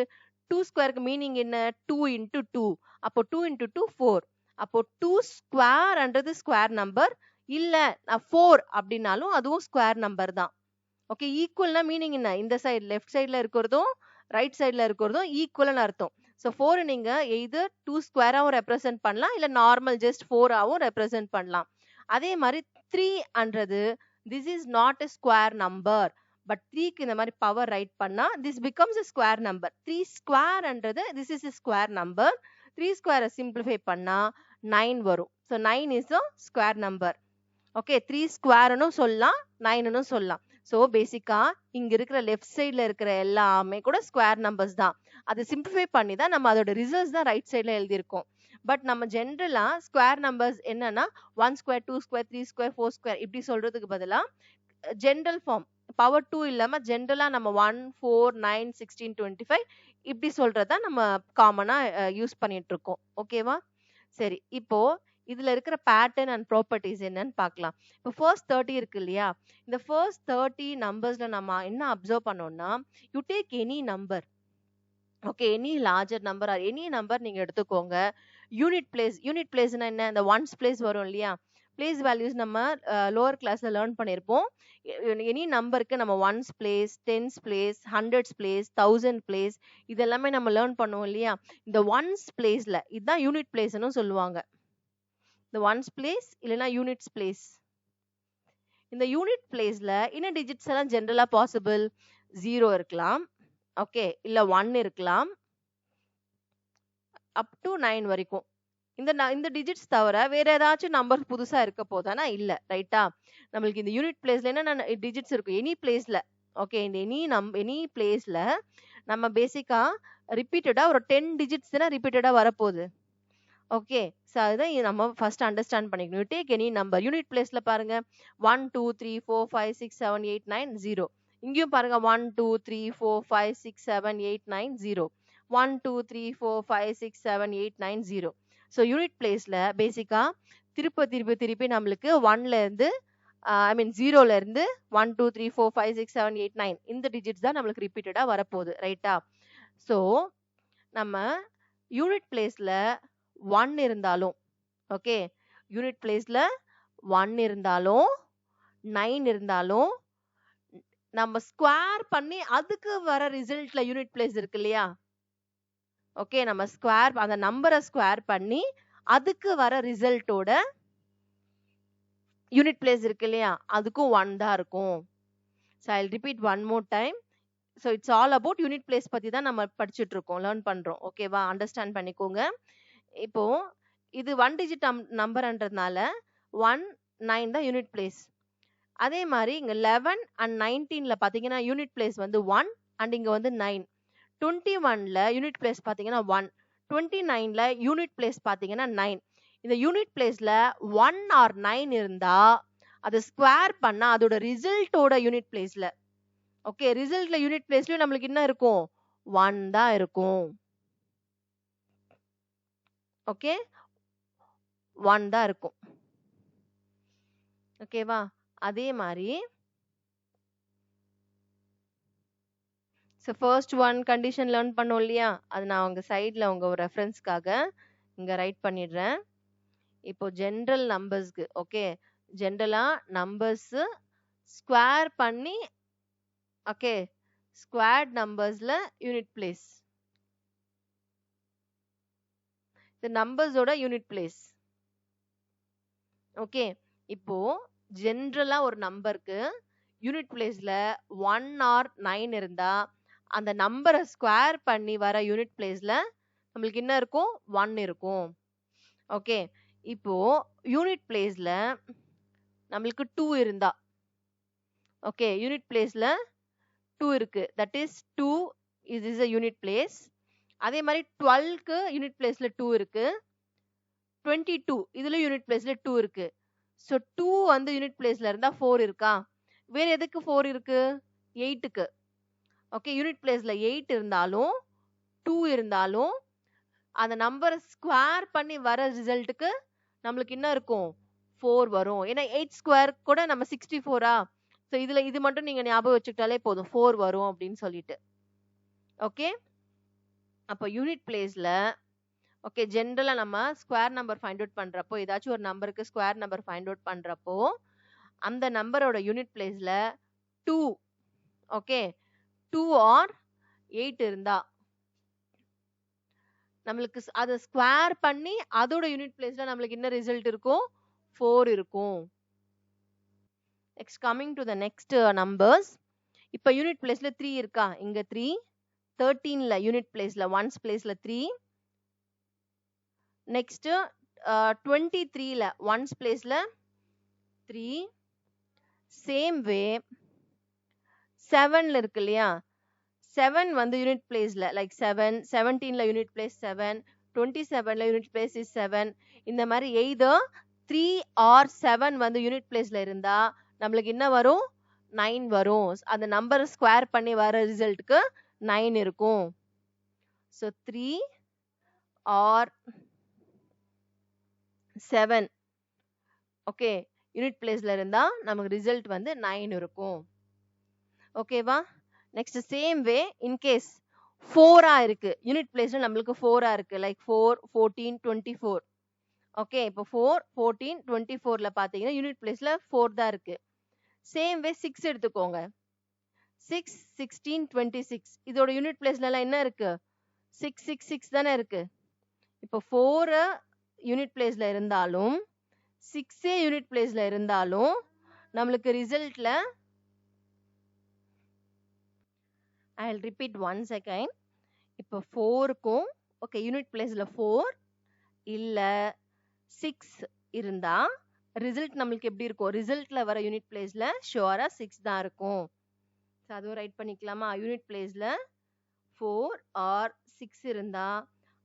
2 ஸ்கொயருக்கு மீனிங் என்ன, 2 into 2, அப்போ 2 into 2 4, அப்போ 2 ஸ்கொயர்ன்றது ஸ்கொயர் நம்பர், இல்ல 4 அப்படின்னாலும் அதுவும் ஸ்கொயர் நம்பர் தான். ஓகே, ஈக்குவல்னா மீனிங் என்ன, இந்த சைடு லெஃப்ட் சைட்ல இருக்கிறதும் ரைட் சைட்ல இருக்கிறதும் ஈக்குவல்னு அர்த்தம். ஸோ 4 நீங்க எய்தர் 2 ஸ்கொயராகவும் ரெப்ரசென்ட் பண்ணலாம், இல்ல நார்மல் ஜஸ்ட் 4ஆவும் ரெப்ரசென்ட் பண்ணலாம். அதே மாதிரி 3ன்றது this is not a square number, but 3க்கு இந்த மாதிரி பவர் ரைட் பண்ணா this becomes a square number. 3 ஸ்கொயர்ன்றது this is a square number. 3 ஸ்கொயரை சிம்பிளிஃபை பண்ணா 9 வரும். So 9 is a square number. Okay, 3 ஸ்கொயர்னும் சொல்லலாம் 9ன்னு சொல்லலாம். ஸோ பேசிக்கா இங்க இருக்கிற லெஃப்ட் சைட்ல இருக்கிற எல்லாமே கூட ஸ்கொயர் நம்பர்ஸ் தான். அதை சிம்பிளிஃபை பண்ணி தான் நம்ம அதோட ரிசல்ட்ஸ் தான் ரைட் சைட்ல எழுதியிருக்கோம். பட் நம்ம ஜென்ரலா ஸ்கொயர் நம்பர்ஸ் என்னன்னா 1 ஸ்கொயர் 2 ஸ்கொயர் 3 ஸ்கொயர் 4 ஸ்கொயர் இப்படி சொல்றதுக்கு பதிலா ஜென்ரல் ஃபார்ம் பவர் 2 இல்லாம ஜென்ரலா நம்ம 1 4 9 16 25 இப்படி சொல்றத நம்ம காமனா யூஸ் பண்ணிட்டு இருக்கோம். ஓகேவா? சரி, இப்போ இதுல இருக்கிற பேட்டர்ன் அண்ட் ப்ராப்பர்ட்டிஸ் என்னன்னு பார்க்கலாம். இப்போ ஃபர்ஸ்ட் 30 இருக்கு இல்லையா, இந்த ஃபர்ஸ்ட் 30 நம்பர்ஸ்ல நம்ம என்ன அப்சர்வ் பண்ணோம்னா, you take any number, okay, any larger number or any number நீங்க எடுத்துக்கோங்க. யூனிட் பிளேஸ்னா என்ன, இந்த ஒன்ஸ் பிளேஸ் வரும் இல்லையா, பிளேஸ் வேல்யூஸ் நம்ம லோவர் கிளாஸ்ல லேர்ன் பண்ணியிருப்போம். எனி நம்பருக்கு நம்ம once place, tense place, hundreds place, thousand place இதெல்லாமே நம்ம லேர்ன் பண்ணுவோம் இல்லையா. இந்த ஒன்ஸ் பிளேஸ்ல இதுதான் யூனிட் பிளேஸ்னு சொல்லுவாங்க. இந்த ஒன்ஸ் பிளேஸ் இல்லைன்னா யூனிட்ஸ் பிளேஸ். இந்த யூனிட் பிளேஸ்ல என்ன டிஜிட்ஸ் எல்லாம் ஜென்ரலா பாசிபிள், 0 இருக்கலாம், ஓகே, இல்ல 1 இருக்கலாம், அப் டு 9 வரைக்கும். இந்த டிஜிட்ஸ் தவிர வேற ஏதாச்சும் நம்பர் புதுசா இருக்க போதானா, இல்ல, ரைட்டா. நம்மளுக்கு இந்த யூனிட் பிளேஸ்ல என்ன டிஜிட்ஸ் இருக்கும், எனி பிளேஸ்ல, ஓகே, இந்த எனி பிளேஸ்ல நம்ம பேசிக்கா ரிப்பீட்டடா ஒரு 10 டிஜிட்ஸ் தானே ரிப்பீட்டடா வரப்போகுது. ஓகே, ஸோ அதுதான் நம்ம ஃபர்ஸ்ட் அண்டர்ஸ்டாண்ட் பண்ணிக்கணும். You take any number, unit பிளேஸ்ல பாருங்க 1 2 3 4 5 6 7 8 9 0. இங்கேயும் பாருங்க 1 2 3 4 5 6 7 8 9 0. 1 2 3 4 5 6 7 8 9 0. ஸோ யூனிட் பிளேஸ்ல பேசிக்கா திருப்பி நம்மளுக்கு 1ல இருந்து ஐ மீன் 0ல இருந்து 1 2 3 4 5 6 7 8 9 இந்த டிஜிட்ஸ் தான் நம்மளுக்கு ரிப்பீட்டடா வரப்போகுது, ரைட்டா. ஸோ நம்ம யூனிட் பிளேஸ்ல 1 இருந்தாலும், ஓகே, யூனிட் பிளேஸ்ல 1 இருந்தாலும் 9 இருந்தாலும் நம்ம ஸ்கொயர் பண்ணி அதுக்கு வர ரிசல்ட்ல யூனிட் பிளேஸ் இருக்கு இல்லையா, ஓகே, நம்ம ஸ்கொயர் அந்த நம்பரை ஸ்கொயர் பண்ணி அதுக்கு வர ரிசல்ட்டோட யூனிட் பிளேஸ் இருக்கு இல்லையா, அதுக்கும் 1 தான் இருக்கும். So I repeat one more time. So it's all about unit place பத்தி தான் நம்ம படிச்சுட்டு இருக்கோம், லேர்ன் பண்றோம். ஓகேவா, அண்டர்ஸ்டாண்ட் பண்ணிக்கோங்க. இப்போ இது 1 டிஜிட் நம்பர்ன்றதுனால 1 9 தான் யூனிட் பிளேஸ். அதே மாதிரி இங்க 11 and 19ல பாத்தீங்கன்னா யூனிட் பிளேஸ் வந்து 1 அண்ட் இங்க வந்து 9. 21ல யூனிட் பிளேஸ் பாத்தீங்கன்னா 1, 29ல யூனிட் பிளேஸ் பாத்தீங்கன்னா 9. இந்த யூனிட் பிளேஸ்ல 1 or 9 இருந்தா அதை ஸ்கொயர் பண்ணா அதோட ரிசல்ட்டோட யூனிட் பிளேஸ்ல, ஓகே, ரிசல்ட்ல யூனிட் பிளேஸ்லயும் நம்மளுக்கு என்ன இருக்கும், 1 தான் இருக்கும். ஓகே, 1 தான் இருக்கும். ஓகேவா, அதே மாதிரி ஃபர்ஸ்ட் ஒன் கண்டிஷன் லேர்ன் பண்ணோம் இல்லையா, அது நான் உங்க சைட்ல உங்க ரெஃபரன்ஸ்க்காக இங்க ரைட் பண்ணிடுறேன். இப்போ ஜென்ரல் நம்பர்ஸ்க்கு, ஓகே, ஜென்ரலா நம்பர்ஸ் ஸ்கொயர் பண்ணி, ஓகே, ஸ்கொயர்ட் நம்பர்ஸ்ல யூனிட் பிளேஸ், இந்த நம்பர்ஸோட யூனிட் பிளேஸ். ஓகே, இப்போ ஜென்ரலா ஒரு நம்பருக்கு யூனிட் பிளேஸ்ல 1 or 9 இருந்தா அந்த நம்பரை ஸ்கொயர் பண்ணி வர யூனிட் பிளேஸ்ல நம்மளுக்கு என்ன இருக்கும், 1 இருக்கும். ஓகே, இப்போ யூனிட் பிளேஸ்ல நம்மளுக்கு 2 இருந்தா, ஓகே, யூனிட் பிளேஸ்ல 2 இருக்கு, that is 2 is a unit place. அதே மாதிரி 12க்கு யூனிட் பிளேஸ்ல 2 இருக்கு, 22 இதுல யூனிட் பிளேஸ்ல 2 இருக்கு. ஸோ 2 வந்து யூனிட் பிளேஸ்ல இருந்தா 4 இருக்கா, வேற எதுக்கு 4 இருக்கு, 8க்கு. ஓகே, யூனிட் பிளேஸ்ல 8 இருந்தாலும் 2 இருந்தாலும் அந்த நம்பரை ஸ்கொயர் பண்ணி வர ரிசல்ட்டுக்கு நம்மளுக்கு என்ன இருக்கும், 4 வரும். ஏன்னா 8 ஸ்கொயர் கூட நம்ம 64ஆ, ஸோ இதுல இது மட்டும் நீங்க ஞாபகம் வச்சுக்கிட்டாலே போதும், 4 வரும் அப்படின்னு சொல்லிட்டு. ஓகே, அப்போ யூனிட் பிளேஸ்ல, ஓகே, ஜென்ரலா நம்ம ஸ்கொயர் நம்பர் ஃபைண்ட் அவுட் பண்றப்போ, ஏதாச்சும் ஒரு நம்பருக்கு ஸ்கொயர் நம்பர் ஃபைண்ட் அவுட் பண்றப்போ அந்த நம்பரோட யூனிட் பிளேஸ்ல 2, ஓகே, 2 or 8 இருந்தா நம்மளுக்கு அதை ஸ்கொயர் பண்ணி அதோட யூனிட் பிளேஸ்ல நம்மளுக்கு என்ன ரிசல்ட் இருக்கும், 4 இருக்கும். Next coming to the next numbers. இப்போ யூனிட் பிளேஸ்ல 3 இருக்கா, இங்க 3, 13ல யூனிட் பிளேஸ்ல ஒன்ஸ் பிளேஸ்ல 3, நெக்ஸ்ட் 23ல ஒன்ஸ் பிளேஸ்ல 3, சேம் வே 7ல இருக்கு இல்லையா, 7 வந்து யூனிட் பிளேஸ்ல லைக் 7, 17ல யூனிட் பிளேஸ் 7, 27ல யூனிட் பிளேஸ் இஸ் 7. இந்த மாதிரி எய்தர் 3 or 7 வந்து யூனிட் பிளேஸ்ல இருந்தா நம்மளுக்கு என்ன வரும், 9 வரும். அந்த நம்பர் ஸ்கொயர் பண்ணி வர ரிசல்ட்க்கு 9 இருக்கும். ஸோ 3 ஆர் 7 ஓகே யூனிட் பிளேஸ்ல இருந்தா நமக்கு ரிசல்ட் வந்து 9 இருக்கும். ஓகேவா? நெக்ஸ்ட் சேம் வே இன்கேஸ் 4 இருக்கு, யூனிட் பிளேஸ்ல நம்மளுக்கு 4 இருக்கு, லைக் 4 14 24. ஓகே, இப்போ 4 14 24ல பாத்தீங்கன்னா யூனிட் பிளேஸ்ல 4 தான் இருக்கு. சேம் வே 6 எடுத்துக்கோங்க, 6 16 26 இதோட யூனிட் பிளேஸ்ல எல்லாம் என்ன இருக்கு? 6 6 6 தானே இருக்கு. இப்போ 4 யூனிட் பிளேஸ்ல இருந்தாலும் 6 யூனிட் பிளேஸ்ல இருந்தாலும் நம்மளுக்கு ரிசல்ட்ல I'll repeat once again. இப்போ 4க்கும் ஓகே யூனிட் பிளேஸ்ல 4 இல்ல 6 இருந்தா ரிசல்ட் நம்மளுக்கு எப்படி இருக்கும்? ரிசல்ட்ல வர யூனிட் பிளேஸ்ல ஷுவரா 6 தான் இருக்கும். அதுவும் ரைட் பண்ணிக்கலாமா? யூனிட் பிளேஸ்ல 4 ஆர் 6 இருந்தா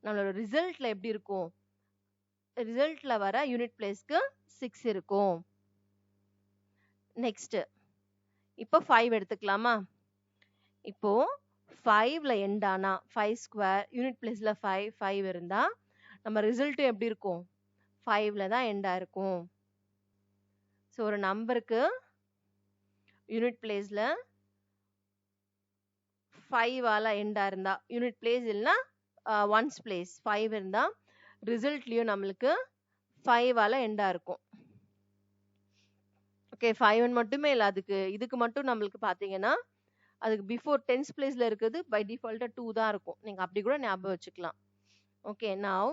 நம்மளோட ரிசல்ட்ல எப்படி இருக்கும்? ரிசல்ட்ல வர யூனிட் பிளேஸ்க்கு 6 இருக்கும். நெக்ஸ்ட் இப்போ 5 எடுத்துக்கலாமா? இப்போ 5ல எண்ட் ஆனா 5 ஸ்கொயர் யூனிட் பிளேஸ்ல 5 இருந்தா நம்ம ரிசல்ட்டும் எப்படி இருக்கும்? 5ல தான் எண்ட் ஆயிருக்கும். ஸோ ஒரு நம்பருக்கு யூனிட் பிளேஸ்ல 5ஆல எண்டா இருந்தா, யூனிட் பிளேஸ் இல்லைன்னா ஒன்ஸ் பிளேஸ் 5 இருந்தா ரிசல்ட்லயும் நம்மளுக்கு 5ஆல எண்டா இருக்கும். ஓகே, 5 மட்டுமே இல்லை, இதுக்கு மட்டும் நம்மளுக்கு பார்த்தீங்கன்னா அதுக்கு பிஃபோர் டென்ஸ் பிளேஸ்ல இருக்குது பை டிஃபால்ட்டா 2 தான் இருக்கும். நீங்க அப்படி கூட ஞாபகம் வச்சுக்கலாம். ஓகே, நவ்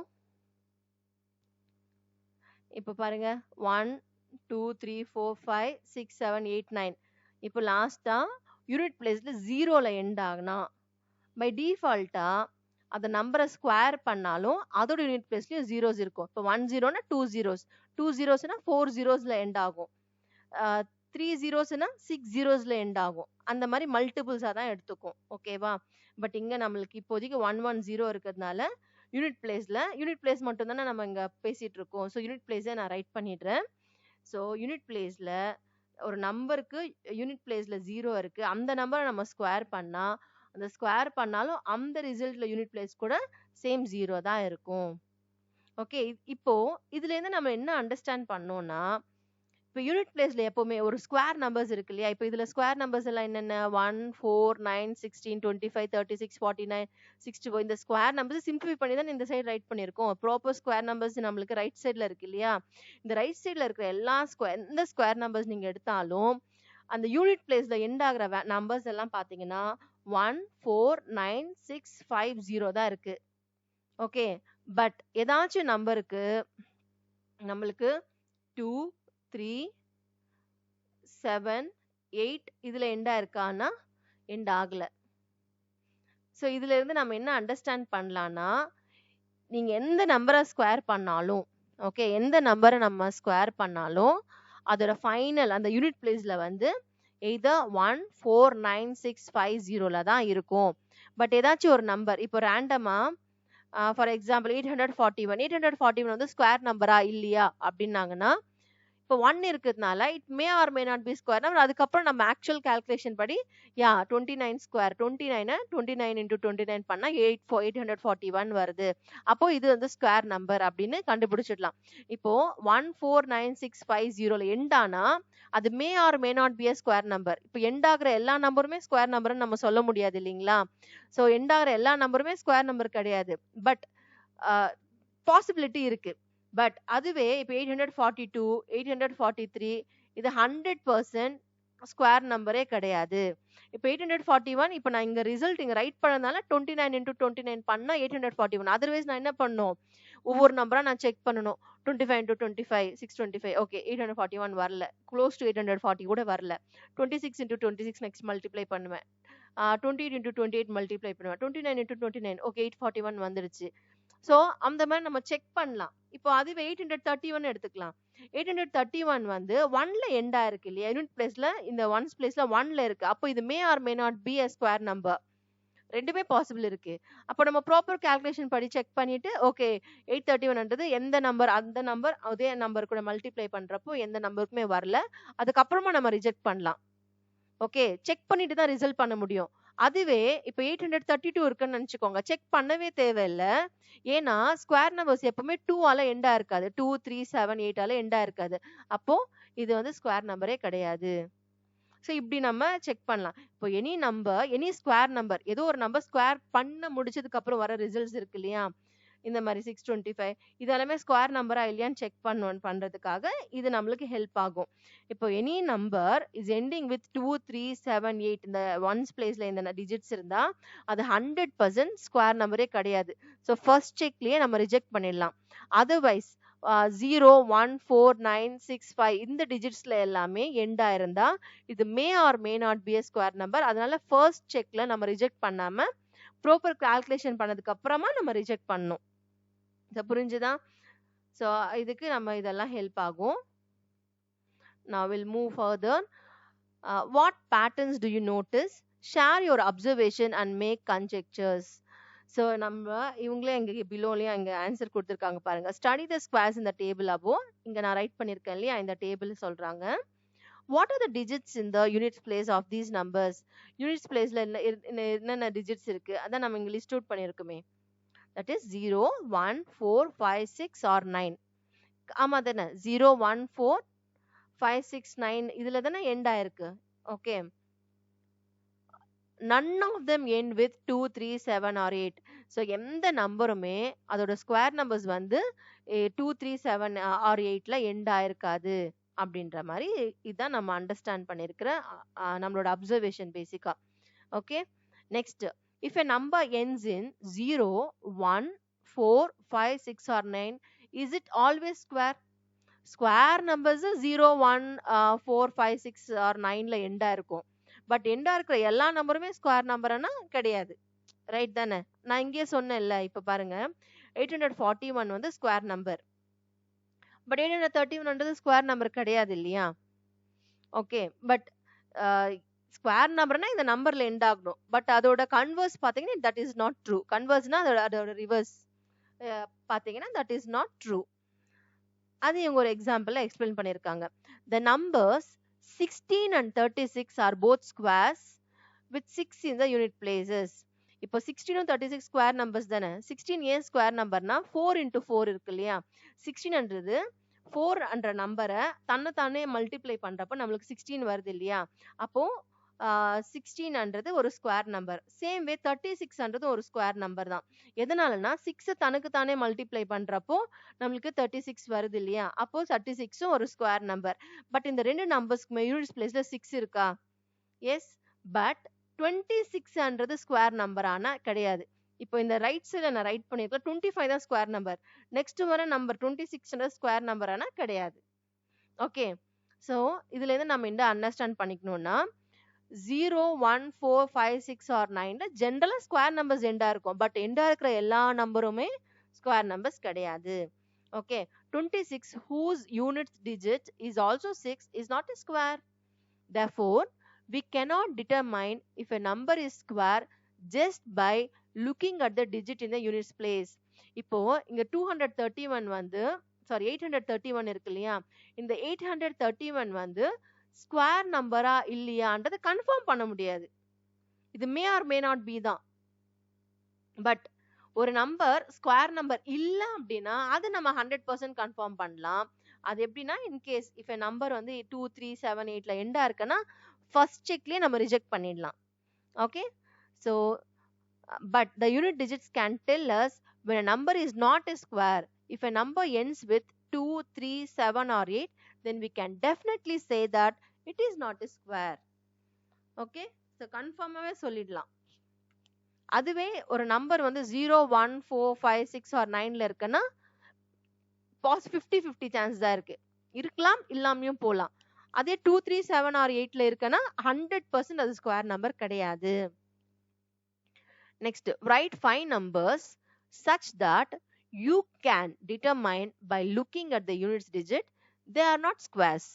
இப்போ பாருங்க 1 2 3 4 5 6 7 8 9. இப்போ லாஸ்டா யூனிட் பிளேஸ்ல 0ல எண்ட் ஆகுனா பை டிஃபால்ட்டா அந்த நம்பரை ஸ்கொயர் பண்ணாலும் அதோட யூனிட் பிளேஸ்லயும் ஜீரோஸ் இருக்கும். இப்போ 1 0னா 2 zeros, 2 zerosனா 4 zeros எண்ட் ஆகும், 3 zerosனா 6 zeros எண்ட் ஆகும். அந்த மாதிரி மல்டிபிள்ஸா தான் எடுத்துக்கும். ஓகேவா? பட் இங்க நம்மளுக்கு இப்போதைக்கு 1 1 0 இருக்கிறதுனால யூனிட் பிளேஸ் மட்டும் தானே நம்ம இங்க பேசிட்டு இருக்கோம். ஸோ யூனிட் பிளேஸை நான் ரைட் பண்ணிடுறேன். ஸோ யூனிட் பிளேஸ்ல ஒரு நம்பருக்கு யூனிட் பிளேஸ்ல 0 இருக்கு, அந்த நம்பரை நம்ம ஸ்கொயர் பண்ணா அந்த ஸ்கொயர் பண்ணாலும் அந்த ரிசல்ட்ல யூனிட் பிளேஸ் கூட சேம் 0 தான் இருக்கும். ஓகே, இப்போ இதுல இருந்து நம்ம என்ன அண்டர்ஸ்டாண்ட் பண்ணோம்னா, இப்போ யூனிட் பிளேஸ்ல எப்பவுமே ஒரு ஸ்கொயர் நம்பர்ஸ் இருக்கு இல்லையா? இப்போ இதுல ஸ்கொயர் நம்பர்ஸ் எல்லாம் என்னென்ன? 1 4 9 16 25 36 49 64. இந்த ஸ்கொயர் நம்பர்ஸ் சிம்பிளிஃபை பண்ணி தான் இந்த சைடு ரைட் பண்ணியிருக்கோம். ப்ராப்பர் ஸ்கொயர் நம்பர்ஸ் நம்மளுக்கு ரைட் சைட்ல இருக்கு இல்லையா? இந்த ரைட் சைட்ல இருக்கிற எல்லா எந்த ஸ்கொயர் நம்பர்ஸ் நீங்க எடுத்தாலும் அந்த யூனிட் பிளேஸ்ல எண்ட் ஆகிற நம்பர்ஸ் எல்லாம் பாத்தீங்கன்னா 1 4 9 6 5 0 தான் இருக்கு. ஓகே, பட் ஏதாச்சும் நம்பருக்கு நம்மளுக்கு 2 3 7 8 இதுல எண்டா இருக்கான்னா எண்ட் ஆகல. ஸோ இதுல இருந்து நம்ம என்ன அண்டர்ஸ்டாண்ட் பண்ணலாம்னா, நீங்க எந்த நம்பரை ஸ்கொயர் பண்ணாலும் ஓகே, எந்த நம்பரை நம்ம ஸ்கொயர் பண்ணாலும் அதோட ஃபைனல் அந்த யூனிட் பிளேஸ்ல வந்து எய்தர் 1 4 9 6 5 0ல தான் இருக்கும். பட் ஏதாச்சும் ஒரு நம்பர் இப்போ ரேண்டமா ஃபார் எக்ஸாம்பிள் 841 வந்து ஸ்கொயர் நம்பரா இல்லையா அப்படின்னாங்கன்னா, இப்போ 1 இருக்கிறதுனால it may R may not be square number. அதுக்கப்புறம் நம்ம ஆக்சுவல் கால்குலேஷன் படி 29 ஸ்கொயர் 29 இன்டூ 29 பண்ணா 841 வருது, அப்போ இது வந்து ஸ்கொயர் நம்பர் அப்படின்னு கண்டுபிடிச்சிடலாம். இப்போ 1 4 9 6 5 0ல எண்ட் ஆனா அது மே R may not be a square number. இப்போ எண்ட் ஆகிற எல்லா நம்பருமே ஸ்கொயர் நம்பர்னு நம்ம சொல்ல முடியாது இல்லைங்களா? ஸோ எண்ட் ஆகிற எல்லா நம்பருமே ஸ்கொயர் நம்பர் கிடையாது, பட் பாசிபிலிட்டி இருக்கு. பட் அதுவே இப்போ 842 843 இது 100% ஸ்கொயர் நம்பரே கிடையாது. இப்போ 841 இப்போ நான் இங்க ரிசல்ட் இங்க ரைட் பண்ணதுனால 29 இன்டூ 29 பண்ணா 841. அதர்வைஸ் நான் என்ன பண்ணணும்? ஒவ்வொரு நம்பரா நான் செக் பண்ணணும். 25 இன்டூ 25 625. ஓகே, 841 வரல, க்ளோஸ் டு 840 கூட வரல. 26 இன்டூ 26 நெக்ஸ்ட் மல்டிப்ளை பண்ணுவேன். 28 இன்டூ 28 மல்டிப்ளை பண்ணுவேன். 29 இன்டூ 29 ஓகே 841 வந்துருச்சு. ஸோ அந்த மாதிரி நம்ம செக் பண்ணலாம். இப்போ அதுவே 831 எடுத்துக்கலாம். 831 வந்து 1ல எண்டா இருக்கு இல்லையா? யூனிட் பிளேஸ்ல இந்த ஒன்ஸ் பிளேஸ்ல 1ல இருக்கு. அப்போ இது மே R may not be a square number. ரெண்டுமே பாசிபிள் இருக்கு. அப்போ நம்ம ப்ராப்பர் கால்குலேஷன் படி செக் பண்ணிட்டு ஓகே 831ன்றது எந்த நம்பர், அந்த நம்பர் அதே நம்பர் கூட மல்டிப்ளை பண்றப்போ எந்த நம்பருக்குமே வரல, அதுக்கப்புறமா நம்ம ரிஜெக்ட் பண்ணலாம். ஓகே, செக் பண்ணிட்டு தான் ரிசல்ட் பண்ண முடியும். அதுவே இப்போ 832 இருக்குன்னு நினைச்சுக்கோங்க, செக் பண்ணவே தேவையில்ல. ஏன்னா ஸ்கொயர் நம்பர்ஸ் எப்பவுமே 2 ஆல எண்டா இருக்காது. 2, 3, 7, 8 ஆல எண்டா இருக்காது. அப்போ இது வந்து ஸ்கொயர் நம்பரே கிடையாது. ஸோ இப்படி நம்ம செக் பண்ணலாம். இப்போ any number, any square number, ஏதோ ஒரு நம்பர் ஸ்கொயர் பண்ண முடிச்சதுக்கு அப்புறம் வர ரிசல்ட்ஸ் இருக்கு இல்லையா, இந்த மாதிரி 625 இதெல்லாமே ஸ்கொயர் நம்பரா இல்லையான்னு செக் பண்றதுக்காக இது நம்மளுக்கு ஹெல்ப் ஆகும். இப்போ any number is ending with 2, 3, 7, 8 இந்த ஒன்ஸ் பிளேஸ்ல இந்த டிஜிட்ஸ் இருந்தா அது 100% ஸ்கொயர் நம்பரே கிடையாது. ஸோ ஃபர்ஸ்ட் செக்லயே நம்ம ரிஜெக்ட் பண்ணிடலாம். அதர்வைஸ் 0, 1, 4, 9, 6, 5 இந்த டிஜிட்ஸ்ல எல்லாமே எண்டா இருந்தா இது மே R may not be a square number. அதனால ஃபர்ஸ்ட் செக்ல நம்ம ரிஜெக்ட் பண்ணாம ப்ராப்பர் கால்குலேஷன் பண்ணதுக்கு அப்புறமா நம்ம ரிஜெக்ட் பண்ணணும். இத புரிஞ்சுதா? ஸோ இதுக்கு நம்ம இதெல்லாம் ஹெல்ப் ஆகும். Now we'll move further. What patterns do you notice? Share your observation and make conjectures. So நம்ம இவங்களே இங்கே பிலோலையும் இங்கே ஆன்சர் கொடுத்துருக்காங்க பாருங்க. ஸ்டடி த ஸ்கொயர்ஸ் இந்த டேபிள் அபோ. இங்கே நான் ரைட் பண்ணியிருக்கேன் இல்லையா, இந்த டேபிள் சொல்றாங்க. What are the digits in the units place of these numbers? Units பிளேஸ்ல என்னென்ன டிஜிட்ஸ் இருக்கு அதான் நம்ம இங்கே லிஸ்ட் அவுட் பண்ணியிருக்குமே. That is 0, 1, 4, 5, 6 or 9. ஆமா தானே, 0, 1, 4, 5, 6, 9 இதுல தானே எண்ட் ஆயிருக்கு. Okay, none of them end with 2, 3, 7 or 8. So எந்த நம்பருமே அதோட ஸ்கொயர் நம்பர்ஸ் வந்து 2, 3, 7 or 8ல எண்ட் ஆயிருக்காது அப்படின்ற மாதிரி இதான் நம்ம அண்டர்ஸ்டாண்ட் பண்ணியிருக்கிற நம்மளோட அப்சர்வேஷன் பேசிக்கா. Okay, next, if a number ends in 0, 1, 4, 5, 6 or 9, is it always square? Square numbers 0, 1, 4, 5, 6 or 9ல எண்டா இருக்கும். பட் எண்டா இருக்கிற எல்லா நம்பருமே ஸ்கொயர் நம்பர்னா கிடையாது. ரைட் தானே? நான் இங்கே சொன்னேன்ல, இப்ப பாருங்க 841 வந்து square number. But 831 square number கிடையாது இல்லையா? ஓகே, பட் ஸ்கொயர் நம்பர்னா இந்த நம்பர்ல எண்ட் ஆகணும். பட் அதோட கன்வர்ஸ் பாத்தீங்கன்னா தட் இஸ் நாட் ட்ரூ. கன்வர்ஸ்னா அதோட ரிவர்ஸ் பாத்தீங்கன்னா தட் இஸ் நாட் ட்ரூ. அது இவங்க ஒரு எக்ஸாம்பிள்ல எக்ஸ்பிளைன் பண்ணிருக்காங்க. The numbers 16 and 36 are both squares with 6 in the unit places. இப்போ 16 36 ஸ்கொயர் நம்பர்ஸ் தானே. 16 ஏன் ஸ்கொயர் நம்பர்னா 4 into 4 இருக்கு இல்லையா. 16ன்றது 4 நம்பரை தன்னைத்தானே மல்டிப்ளை பண்றப்ப நம்மளுக்கு 16 வருது இல்லையா. அப்போ 16ன்றது ஒரு ஸ்கொயர் நம்பர். சேம் வே 36ன்றது ஒரு ஸ்கொயர் நம்பர் தான். எதனாலனா 6 தனக்கு தானே மல்டிப்ளை பண்றப்போ நம்மளுக்கு 36 வருது இல்லையா. அப்போ 36ம் ஒரு ஸ்கொயர் நம்பர். பட் இந்த ரெண்டு நம்பர்ஸ்க்குமே யூனிட்ஸ் பிளேஸ்ல 6 இருக்கா? எஸ், பட் 26ன்றது ஸ்கொயர் நம்பர் ஆனா கிடையாது. இப்போ இந்த ரைட் சைடுல நான் ரைட் பண்ணிருக்கேன் 25 தான் ஸ்கொயர் நம்பர். நெக்ஸ்ட் வர நம்பர் 26ன்றது ஸ்கொயர் நம்பர் ஆனா கிடையாது. ஓகே, சோ இதுல இருந்து நம்ம இந்த அண்டர்ஸ்டாண்ட் பண்ணிக்கணும்னா 0, 1, 4, 5, 6 or 9ல ஜெனரலா ஸ்கொயர் நம்பர்ஸ் எண்டா இருக்கும். பட் எண்டா இருக்கிற எல்லா நம்பருமே ஸ்கொயர் நம்பர்ஸ் கிடையாது. Okay, 26 whose unit digit is also 6 is not a square. Therefore, we cannot determine if a number is square just by looking at the digit in the units place. இப்போ இங்க 231 வந்து 831 இருக்கு இல்லையா. இந்த 831 வந்து square நம்பரா இல்லையான்றதை confirm பண்ண முடியாது. இது மே ஆர் மே நாட் பி தான். பட் ஒரு நம்பர் ஸ்கொயர் நம்பர் இல்ல அப்படின்னா அது நம்ம 100% கன்ஃபார்ம் பண்ணலாம். அது எப்படின்னா, இன்கேஸ் இஃப் எ நம்பர் வந்து 2, 3, 7, 8ல எண்டா இருக்குன்னா ஃபர்ஸ்ட் செக்லயே நம்ம ரிஜெக்ட் பண்ணிடலாம். Okay, so but the unit digits can tell us when a number is not a square. If a number ends with 2, 3, 7 or 8, then we can definitely say that it is not a square. Okay, so கன்ஃபார்மாவே சொல்லிடலாம். அதுவே ஒரு number வந்து 0, 1, 4, 5, 6 or 9ல இருக்குன்னா 50-50 chance தான் இருக்கு. இருக்கலாம், இல்லாமையும் போலாம். அதே 2, 3, 7 or 8ல இருக்குன்னா 100% அது ஸ்கொயர் நம்பர் கிடையாது. Next, write 5 numbers such that you can determine by looking at the units digit they are not squares.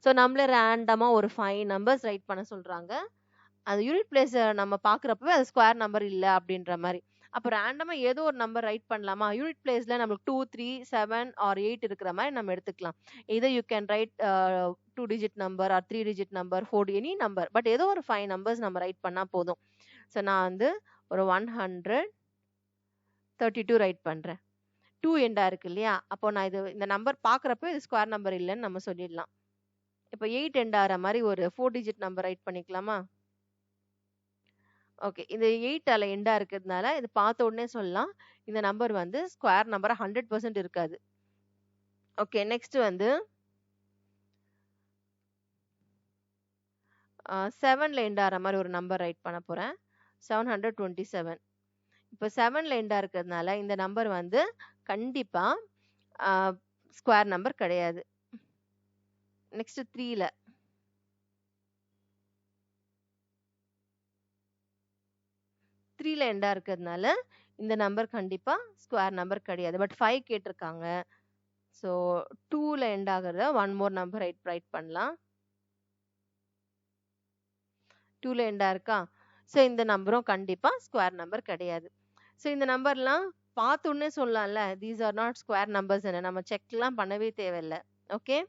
So நம்மளே ரேண்டமா ஒரு 5 numbers ரைட் பண்ண சொல்றாங்க. அது யூனிட் பிளேஸ் நம்ம பாக்குறப்பவே அது ஸ்கொயர் நம்பர் இல்ல அப்படின்ற மாதிரி. அப்ப ரேண்டமா ஏதோ ஒரு நம்பர் ரைட் பண்ணலாமா? யூனிட் பிளேஸ்ல நமக்கு 2, 3, 7 ஆர் 8 இருக்கிற மாதிரி நம்ம எடுத்துக்கலாம். either you can write 2 digit number or 3 digit number, 4 any number. But ஏதோ ஒரு 5 நம்பர்ஸ் நம்ம ரைட் பண்ணா போதும். ஸோ நான் வந்து ஒரு 132 ரைட் பண்றேன். 2 எண்டா இருக்கு இல்லையா? அப்போ நான் இந்த நம்பர் பாக்குறப்ப இது ஸ்கொயர் நம்பர் இல்லைன்னு நம்ம சொல்லிடலாம். இப்போ 8 எண்ட் ஆகிற மாதிரி ஒரு 4 டிஜிட் நம்பர் ரைட் பண்ணிக்கலாமா? ஓகே, இந்த 8 அதில் எண்டா இருக்கிறதுனால இது பார்த்த உடனே சொல்லலாம் இந்த நம்பர் வந்து ஸ்கொயர் நம்பர் 100% இருக்காது. ஓகே, நெக்ஸ்ட் வந்து 7ல எண்ட் ஆகிற மாதிரி ஒரு நம்பர் ரைட் பண்ண போறேன். 727. இப்போ 7ல எண்டா இருக்கிறதுனால இந்த நம்பர் வந்து கண்டிப்பா ஸ்கொயர் நம்பர் கிடையாது. நெக்ஸ்ட் 3ல 3ல எண்டா இருக்கிறதுனால இந்த நம்பர் கண்டிப்பா ஸ்கொயர் நம்பர் கிடையாது. பட் 5 கேட்டிருக்காங்க. ஸோ 2ல எண்ட் ஆகிறத ஒன் மோர் நம்பர் ரைட் பண்ணலாம். 2ல எண்டா இருக்கா? ஸோ இந்த நம்பரும் கண்டிப்பா ஸ்கொயர் நம்பர் கிடையாது. ஸோ இந்த நம்பர்லாம் பார்த்த உடனே சொல்லலாம்ல these are not square numbers, நம்ம செக்லாம் பண்ணவே தேவையில்லை. Okay,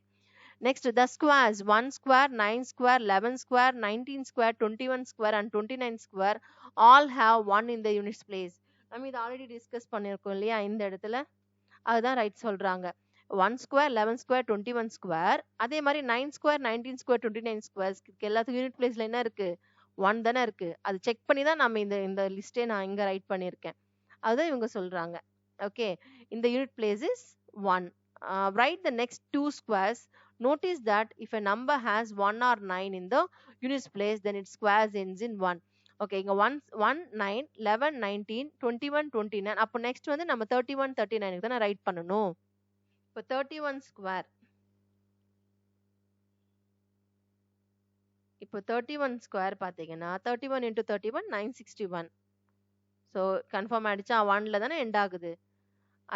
next the squares 1 square, 9 square, 11 square, 19 square, 21 square and 29 square all have 1 in the units place. நம்ம இது ஆல்ரெடி டிஸ்கஸ் பண்ணியிருக்கோம் இல்லையா? இந்த இடத்துல அதுதான் ரைட் சொல்றாங்க. 1 square, 11 square, 21 square, அதே மாதிரி 9 square, 19 square, 29 squares எல்லாத்துக்கும் யூனிட் பிளேஸ்ல என்ன இருக்கு? 1 தானே இருக்கு. அது செக் பண்ணி தான் நம்ம இந்த லிஸ்டே நான் இங்க ரைட் பண்ணியிருக்கேன். அதுதான் இவங்க சொல்றாங்க. ஓகே, இந்த unit place is 1. Write the next 2 squares. Notice that if a number has 1 or 9 in the units place, then its squares ends in 1. Okay, இங்க 1, 9, 11, 19, 21, 29. அப்போ next வந்து நம்ம 31, 39 தானே ரைட் பண்ணணும். இப்போ 31 ஸ்கொயர், இப்போ 31 ஸ்கொயர் பார்த்தீங்கன்னா 31 into 31 961. ஸோ கன்ஃபார்ம் ஆயிடுச்சா? 1ல தானே எண்ட் ஆகுது.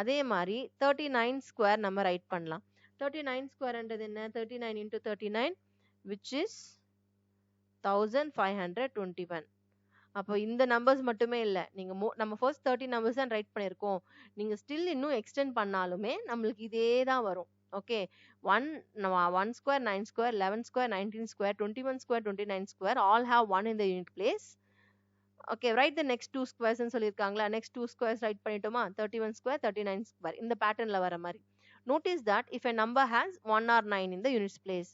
அதே மாதிரி 39 ஸ்கொயர் நம்ம ரைட் பண்ணலாம். 39 ஸ்கொயர்ன்றது என்ன? 39 into 39 which is 1521. அப்போ இந்த நம்பர்ஸ் மட்டுமே இல்லை, நீங்க நம்ம ஃபர்ஸ்ட் 30 நம்பர்ஸ் தான் ரைட் பண்ணியிருக்கோம். நீங்க ஸ்டில் இன்னும் எக்ஸ்டெண்ட் பண்ணாலுமே நம்மளுக்கு இதே தான் வரும். Okay, 1 square, 9 square, 11 square, 19 square, 21 square, 29 square all have 1 in the unit place. Okay, write the next 2 ஸ்கொயர்ஸ்னு சொல்லியிருக்காங்களா? நெக்ஸ்ட் 2 ஸ்கொயர்ஸ் ரைட் பண்ணிட்டோமா? 31 ஸ்கொயர், 39 ஸ்கொயர், இந்த பேட்டர்ன்ல வர மாதிரி. Notice that if a number has 1 or 9 in the units place,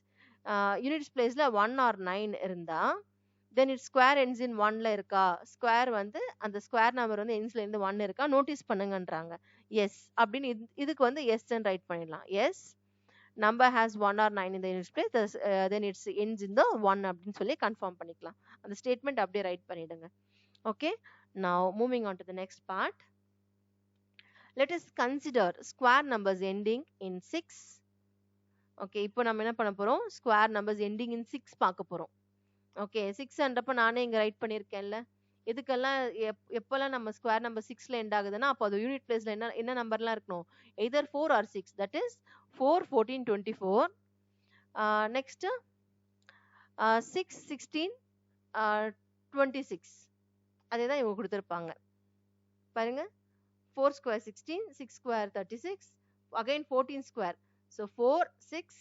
units பிளேஸ்ல 1 or 9 இருந்தா then its square ends in 1ல இருக்கா? ஸ்கொயர் வந்து அந்த ஸ்கொயர் நம்பர் வந்து எண்ட்ஸ்ல இருந்து 1 இருக்கா நோட்டீஸ் பண்ணுங்கன்றாங்க. எஸ் அப்படின்னு இதுக்கு வந்து எஸ் ரைட் பண்ணிடலாம். S, number has 1 or 9 in the units place, then its ends in the 1 அப்படின்னு சொல்லி கன்ஃபார்ம் பண்ணிக்கலாம். அந்த ஸ்டேட்மெண்ட் அப்படியே ரைட் பண்ணிடுங்க. Okay, now moving on to the next part. Let us consider square numbers ending in 6. Okay, இப்போ நம்ம என்ன பண்ண போறோம்? ஸ்கொயர் நம்பர்ஸ் எண்டிங் இன் 6 பார்க்க போறோம். ஓகே, 6ன்றப்ப நானே இங்க ரைட் பண்ணியிருக்கேன்ல. இதுக்கெல்லாம் எப்பெல்லாம் நம்ம ஸ்கொயர் நம்பர் 6ல எண்ட் ஆகுதுன்னா அப்போ அது யூனிட் பிளேஸ்ல என்ன நம்பர்லாம் இருக்கணும்? either 4 or 6. that is 4, 14, 24. next 6, 16, 26. அதே தான் இவங்க கொடுத்துருப்பாங்க பாருங்க. 4 square 16, 6 square 36, again 14 square. so 4, 6,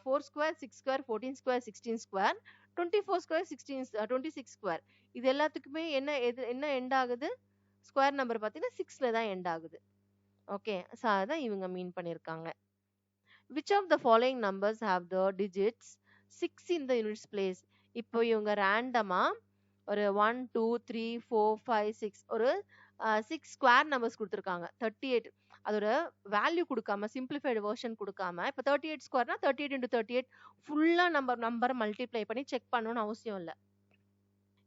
4 square, 6 square, 14 square, 16 square, 24 square, 16, 26 square. இது எல்லாத்துக்குமே என்ன எண்ட் ஆகுது? ஸ்கொயர் நம்பர் பார்த்தீங்கன்னா 6ல தான் எண்ட் ஆகுது. ஓகே, ஸோ அதான் இவங்க மீன் பண்ணியிருக்காங்க. which of the following numbers have the digits 6 in the units place? இப்போ இவங்க ரேண்டமா ஒரு 1, 2, 3, 4, 5, 6 ஒரு 6 ஸ்கொயர் நம்பர்ஸ் கொடுத்துருக்காங்க. 38 அதோட வேல்யூ கொடுக்காம சிம்பிளிஃபைடு வெர்ஷன் கொடுக்காம இப்போ 38 ஸ்கொயர்னா 38 into 38 ஃபுல்லா நம்பரை மல்டிப்ளை பண்ணி செக் பண்ணணும்னு அவசியம் இல்லை.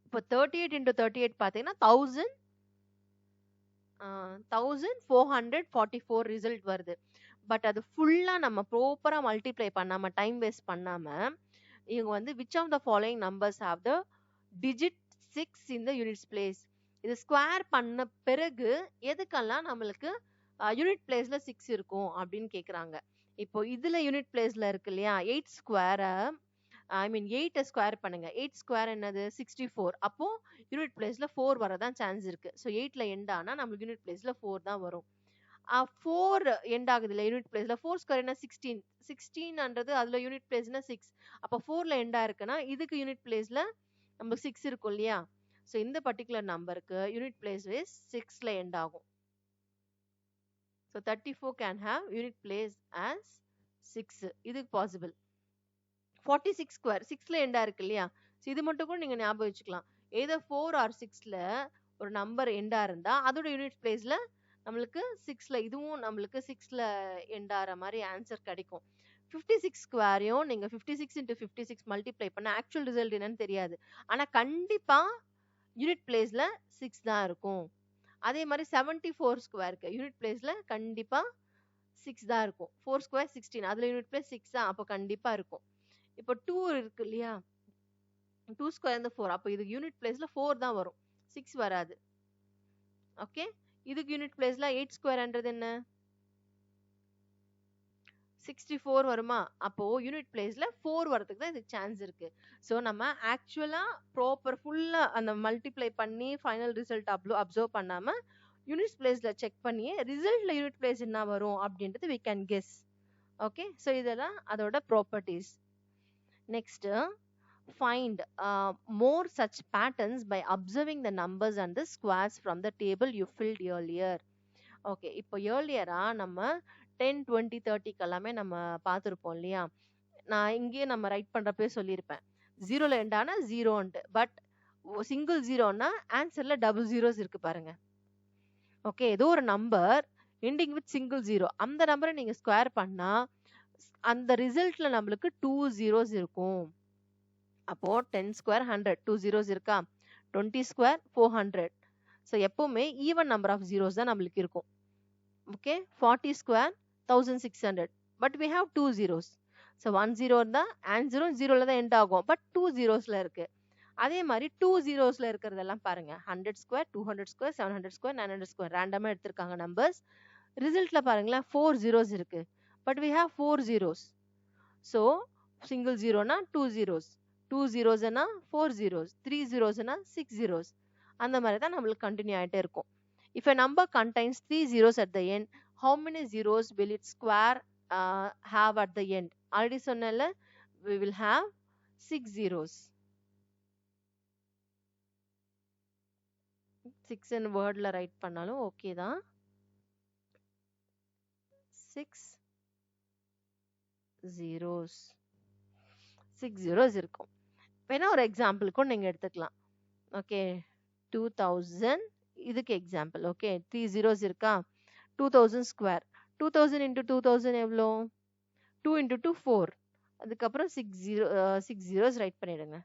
இப்போ 38 into 38 பார்த்தீங்கன்னா 1444 ரிசல்ட் வருது. பட் அது ஃபுல்லா நம்ம ப்ராப்பரா மல்டிப்ளை பண்ணாம டைம் வேஸ்ட் பண்ணாம இவங்க வந்து which of the following numbers have the digit 6 in the units place? இது ஸ்கொயர் பண்ண பிறகு எதுக்கெல்லாம் நம்மளுக்கு யூனிட் பிளேஸ்ல 6 இருக்கும் அப்படின்னு கேக்குறாங்க. இப்போ இதுல யூனிட் பிளேஸ்ல இருக்கு இல்லையா? 8 ஸ்கொயரை ஐ மீன் 8 ஸ்கொயர் பண்ணுங்க. 8 ஸ்கொயர் என்னது 64. அப்போ யூனிட் பிளேஸ்ல 4 வரதான் சான்ஸ் இருக்கு. ஸோ 8ல எண்ட் ஆனா நம்மளுக்கு யூனிட் பிளேஸ்ல 4 தான் வரும். 4 எண்ட் ஆகுது இல்ல யூனிட் பிளேஸ்ல. 4 ஸ்கொயர் என்ன 16. 16ன்றது அதுல யூனிட் பிளேஸ்னா 6. அப்போ 4ல எண்ட் ஆயிருக்குன்னா இதுக்கு யூனிட் பிளேஸ்ல நமக்கு 6 இருக்கும் இல்லையா? ஸோ இந்த பர்டிகுலர் நம்பருக்கு யூனிட் பிளேஸ் இஸ் 6ல எண்ட் ஆகும். So 34 can have unit place as 6. இதுக்கு பாசிபிள். 46 ஸ்கொயர் 6ல எண்டா இருக்கு இல்லையா? ஸோ இது மட்டும் கூட நீங்க ஞாபகம் வச்சுக்கலாம். ஏதோ 4 ஆர் 6ல ஒரு நம்பர் எண்டா இருந்தா அதோட யூனிட் பிளேஸ்ல நம்மளுக்கு 6ல இதுவும் நம்மளுக்கு 6ல எண்ட் ஆற மாதிரி ஆன்சர் கிடைக்கும். 56 ஸ்கொயரையும் நீங்க 56 into 56 மல்டிப்ளை பண்ண ஆக்சுவல் ரிசல்ட் என்னன்னு தெரியாது. ஆனா கண்டிப்பா யூனிட் பிளேஸ்ல 6 தான் இருக்கும். அதே மாதிரி 74 ஸ்கொயருக்கு யூனிட் பிளேஸ்ல கண்டிப்பா 6 தான் இருக்கும். 4 ஸ்கொயர் 16 அதுல யூனிட் பிளேஸ் 6 தான். அப்போ கண்டிப்பா இருக்கும். இப்போ 2 இருக்கு இல்லையா? 2 ஸ்கொயர் வந்து 4. அப்போ இதுக்கு யூனிட் பிளேஸ்ல 4 தான் வரும், 6 வராது. ஓகே, இதுக்கு யூனிட் பிளேஸ்ல 8 ஸ்கொயர்ன்றது என்ன 64 வருமா? அப்போ யூனிட் பிளேஸ்ல 4 வரதுக்கு தான் இதுக்கு சான்ஸ் இருக்கு. ஸோ நம்ம ஆக்சுவலா ப்ராப்பர் ஃபுல்லா அந்த மல்டிப்ளை பண்ணி ஃபைனல் ரிசல்ட் அப்சர்வ் பண்ணாம யூனிட் பிளேஸ்ல செக் பண்ணி ரிசல்ட்ல யூனிட் பிளேஸ் என்ன வரும் அப்படின்றது we can guess. Okay, so இதெல்லாம் அதோட properties. Next, find more such patterns by observing the numbers and the squares from the table you filled earlier. Okay, இப்போ ஏர்லியரா நம்ம 10, 20, 30க்கு எல்லாமே நம்ம பார்த்துருப்போம் இல்லையா? நான் இங்கேயே நம்ம ரைட் பண்றப்பே சொல்லியிருப்பேன் 0ல எண்ட் ஆனா 0ன்ட்டு. பட் சிங்கிள் 0னா ஆன்சர்ல டபுள் ஜீரோஸ் இருக்கு பாருங்க. ஓகே, ஏதோ ஒரு நம்பர் எண்டிங் வித் சிங்கிள் 0 அந்த நம்பரை நீங்க ஸ்கொயர் பண்ணா அந்த ரிசல்ட்ல நம்மளுக்கு 2 zeros இருக்கும். அப்போ 10 ஸ்கொயர் 100, 2 zeros இருக்கா? 20 ஸ்கொயர் 400. ஸோ எப்பவுமே ஈவன் நம்பர் ஆஃப் ஜீரோஸ் தான் நம்மளுக்கு இருக்கும். Okay, 40 square 1600. But we have 2 zeros. So 1 0 தான் ஆன்சரும் 0ல தான் எண்ட் ஆகும். பட் 2 zeros இருக்கு. அதே மாதிரி 2 zeros இருக்கிறதெல்லாம் பாருங்க. 100 ஸ்கொயர் 200 ஸ்கொயர் 700 ஸ்கொயர் 900 ஸ்கொயர் ரேண்டமா எடுத்திருக்காங்க நம்பர்ஸ். ரிசல்ட்ல பாருங்களேன் 4 zeros இருக்கு. But we have 4 zeros. So single 0னா 2 zeros, 2 zeros-னா 4 zeros, 3 zeros-னா 6 zeros. அந்த மாதிரி தான் நம்மளுக்கு கண்டினியூ ஆகிட்டே இருக்கும். If a number contains 3 zeros at the end, how many zeros will its square have at the end? Already சொன்னேன்ல, we will have 6 zeros. 6 in wordல right பண்ணாலும் ஓகே தான். 6 zeros, 6 zeros இருக்கும். வேணா ஒரு எக்ஸாம்பிளுக்கும் நீங்க எடுத்துக்கலாம். ஓகே, 2000 இதுக்கு எக்ஸாம்பிள். ஓகே, 3 zeros இருக்கா? 2000 ஸ்கொயர் 2000 into 2000 எவ்வளோ? 2 into 2 4. அதுக்கப்புறம் 6 zeros ரைட் பண்ணிடுங்க.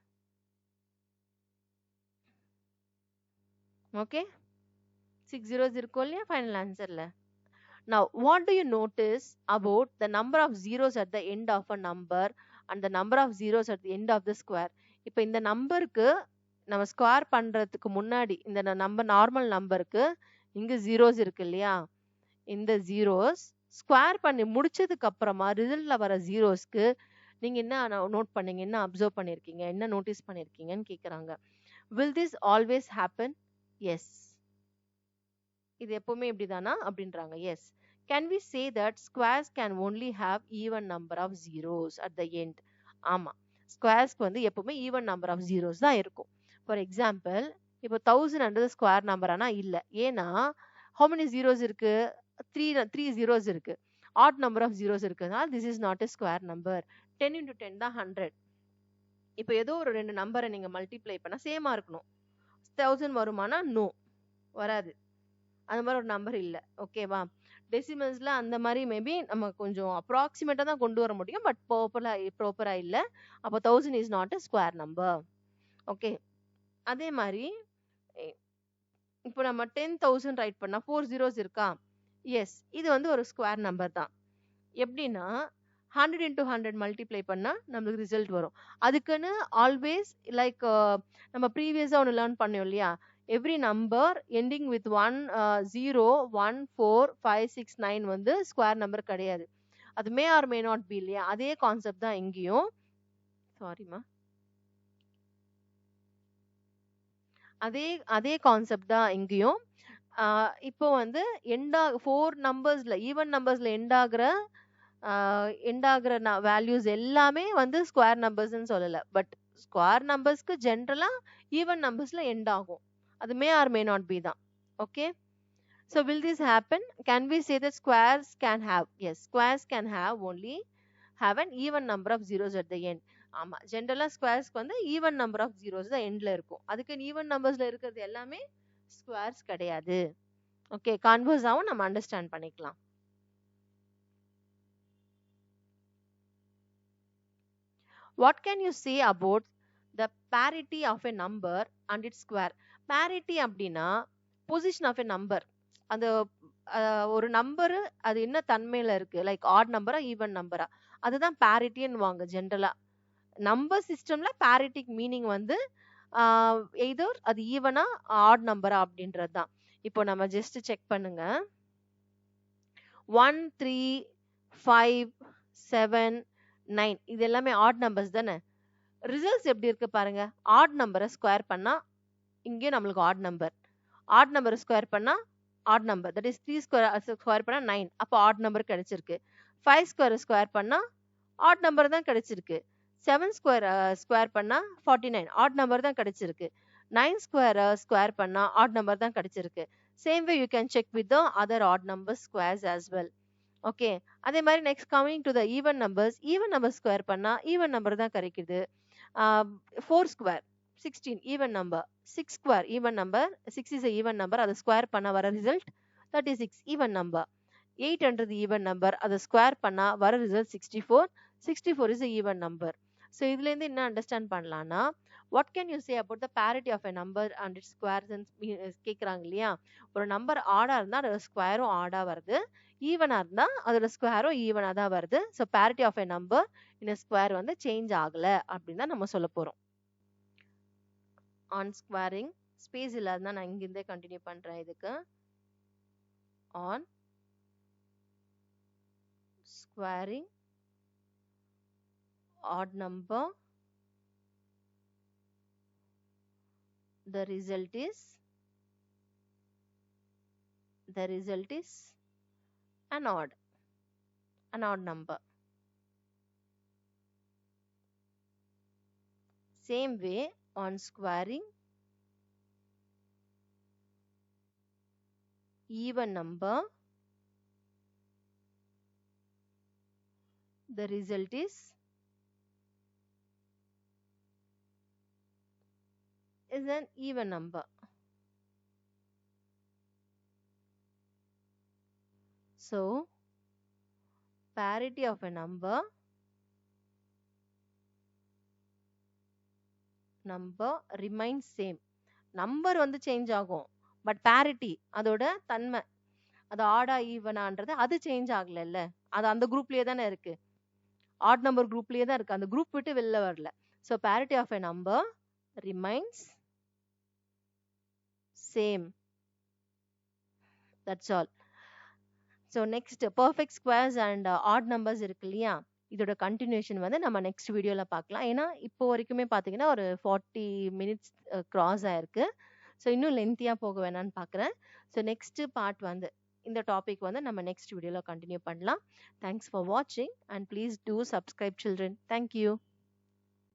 ஓகே, 6 zeros இருக்கும் இல்லையா final ஆன்சர்ல? Now, what do you notice about the number of zeros at the end of a number and the number of zeros at the end of the square? இப்போ இந்த நம்பருக்கு நம்ம square பண்றதுக்கு முன்னாடி இந்த number normal நம்பருக்கு இங்க zeros இருக்கு இல்லையா? இந்த ஜீரோஸ் ஸ்கொயர் பண்ணி முடிச்சதுக்கு அப்புறமா ரிசல்ட்ல வர ஜீரோஸ்க்கு நீங்க என்ன நோட் பண்ணீங்க, என்ன அப்சர்வ் பண்ணிருக்கீங்க, என்ன நோட்டீஸ் பண்ணிருக்கீங்கன்னு கேக்குறாங்க. Will this always happen? Yes. இது எப்பவுமே இப்படிதானா அப்படின்றாங்க. Yes. Can we say that squares can only have even number of zeros at the end? ஆமா, ஸ்கொயர்ஸ்க்கு வந்து எப்பவுமே ஈவன் நம்பர் ஆஃப் ஜீரோஸ் தான் இருக்கும். ஃபார் எக்ஸாம்பிள், இப்போ 1000 ஸ்கொயர் நம்பர் ஆனா இல்ல. ஏன்னா how many zeros இருக்கு? 3 zeros இருக்கு. ஆட் நம்பர் ஆஃப் ஜீரோஸ் இருக்குன்னா this is not a square number. 10 into 10 தான் 100. இப்போ ஏதோ ஒரு ரெண்டு நம்பரை நீங்க மல்டிப்ளை பண்ணா சேமா இருக்கணும். 1000 வருமானா நோ வராது. அந்த மாதிரி ஒரு நம்பர் இல்ல. ஓகேவா? டெசிமல்ஸ்ல அந்த மாதிரி மேபி நம்ம கொஞ்சம் அப்ராக்சிமேட்டா தான் கொண்டு வர முடியும். பட் ப்ராப்பரா இல்ல. அப்போ 1000 is not a square number. Okay, அதே மாதிரி இப்போ நம்ம 10,000 ரைட் பண்ணா 4 zeros இருக்கா? எஸ், இது வந்து ஒரு ஸ்கொயர் நம்பர் தான். எப்படின்னா 100 into 100 மல்டிப்ளை பண்ணா நம்மளுக்கு ரிசல்ட் வரும். அதுக்குன்னு ஆல்வேஸ் லைக் நம்ம ப்ரீவியஸா ஒன்று லேர்ன் பண்ணோம் இல்லையா? எவ்ரி நம்பர் எண்டிங் வித் 1 0 1 4 5 6 9 வந்து ஸ்கொயர் நம்பர் கிடையாது. அது மே ஆர் மே நாட் பி இல்லையா? அதே கான்செப்ட் தான் இங்கேயும். சாரிமா. அதே கான்செப்ட் தான் இங்கேயும். இப்போ வந்து ஃபோர் நம்பர்ஸ்ல ஈவன் நம்பர்ஸ்ல எண்ட் ஆகுற வேல்யூஸ் எல்லாமே வந்து ஸ்கொயர் நம்பர்ஸ்ன்னு சொல்லல. பட் ஸ்கொயர் நம்பர்ஸ்க்கு ஜென்ரலா ஈவன் நம்பர்ஸ்ல எண்ட் ஆகும். அது மே ஆர் மே நாட் பி தான். Okay. So will this happen? Can we say that squares can have? Yes, squares can have an even number of zeros at the end. ஆமா, ஜென்ரலா ஸ்கொயர்ஸ்க்கு வந்து even number of zeros தான் எண்ட்ல இருக்கும். அதுக்கு even நம்பர்ஸ்ல இருக்கிறது எல்லாமே ஸ்கொயர்ஸ் கிடையாது. ஓகே, கான்வர்ஸாவும் நம்ம அண்டர்ஸ்டாண்ட் பண்ணிக்கலாம். What can you say about the parity of a number and its square? Parity அப்படின்னா பொசிஷன் ஆஃப் a number. அந்த ஒரு நம்பரு அது என்ன தன்மையில இருக்கு, லைக் ஆட் நம்பரா ஈவன் நம்பரா, அதுதான் பேரிட்டின்னு வாங்க. ஜென்ரலா நம்பர் சிஸ்டம்ல பேரிட்டிக் மீனிங் வந்து எய்தர் அது ஈவனா ஆட் நம்பரா அப்படின்றது தான். இப்போ நம்ம ஜஸ்ட் செக் பண்ணுங்க. 1 3 5 7 9 இது எல்லாமே ஆட் நம்பர்ஸ் தானே. ரிசல்ட்ஸ் எப்படி இருக்கு பாருங்க. ஆட் நம்பரை ஸ்கொயர் பண்ணா இங்கேயும் நம்மளுக்கு ஆட் நம்பர், ஆட் நம்பரை ஸ்கொயர் பண்ணா add number, that is 3 square பண்ணா 9, அப்போ ஆட் நம்பர் கிடைச்சிருக்கு. 5 ஸ்கொயர் பண்ணா ஆட் நம்பர் தான் கிடைச்சிருக்கு. 7 ஸ்கொயர் பண்ணா 49, ஆட் நம்பர் தான் கிடைச்சிருக்கு. 9 ஸ்கொயர் பண்ணா ஆட் நம்பர் தான் கிடைச்சிருக்கு. Same way you can check with the other add number squares as well. Okay, அதே மாதிரி next coming to the even number square பண்ணா ஈவன் நம்பர் தான் கிடைக்குது. 4 square 16 even number. 6 square even number, 6 is even number, அதை square பண்ண வர result 36 even number. 8 even number, அதை square பண்ணா வர result 64. 64 is even number. So இதுல இருந்து என்ன அண்டர்ஸ்டாண்ட் பண்ணலாம்னா, what can you say about the parity of a number and its squares கேட்குறாங்க இல்லையா. ஒரு நம்பர் ஆடா இருந்தா அதோட ஸ்கொயரும் ஆடா வருது, ஈவனா இருந்தா அதோட ஸ்கொயரும் ஈவனா தான் வருது. So parity of a number in square வந்து சேஞ்ச் ஆகல அப்படின்னு தான் நம்ம சொல்ல போறோம். ஆன் ஸ்கொயரிங் ஸ்பேஸ் இல்லாதனா நான் இங்கிருந்தே கண்டினியூ பண்றேன். இதுக்கு on squaring odd number, the result is an odd number. Same way on squaring even number, the result is an even number. So parity of a number remains same. Number வந்து change ஆகும், but parity அதோட தன்மை, அது ஆடா ஈவனான்றது அது change ஆகல. அது அந்த குரூப்லயே தானே இருக்கு, ஆட் நம்பர் குரூப்லயே தான் இருக்கு, அந்த குரூப் விட்டு வெளில வரல. So parity of a number remains same. That's all. So next perfect squares and odd numbers இருக்கு இல்லையா, இதோட கண்டினியூஷன் வந்து நம்ம நெக்ஸ்ட் வீடியோல பார்க்கலாம். ஏன்னா இப்போ வரைக்குமே பார்த்தீங்கன்னா ஒரு 40 மினிட்ஸ் கிராஸ் ஆயிருக்கு. ஸோ இன்னும் லென்த்தியா போக வேணாம்னு பார்க்குறேன். ஸோ நெக்ஸ்ட் பார்ட் வந்து இந்த டாபிக் வந்து நம்ம நெக்ஸ்ட் வீடியோல கண்டினியூ பண்ணலாம். தேங்க்ஸ் ஃபார் வாட்சிங் and please do subscribe children. Thank you.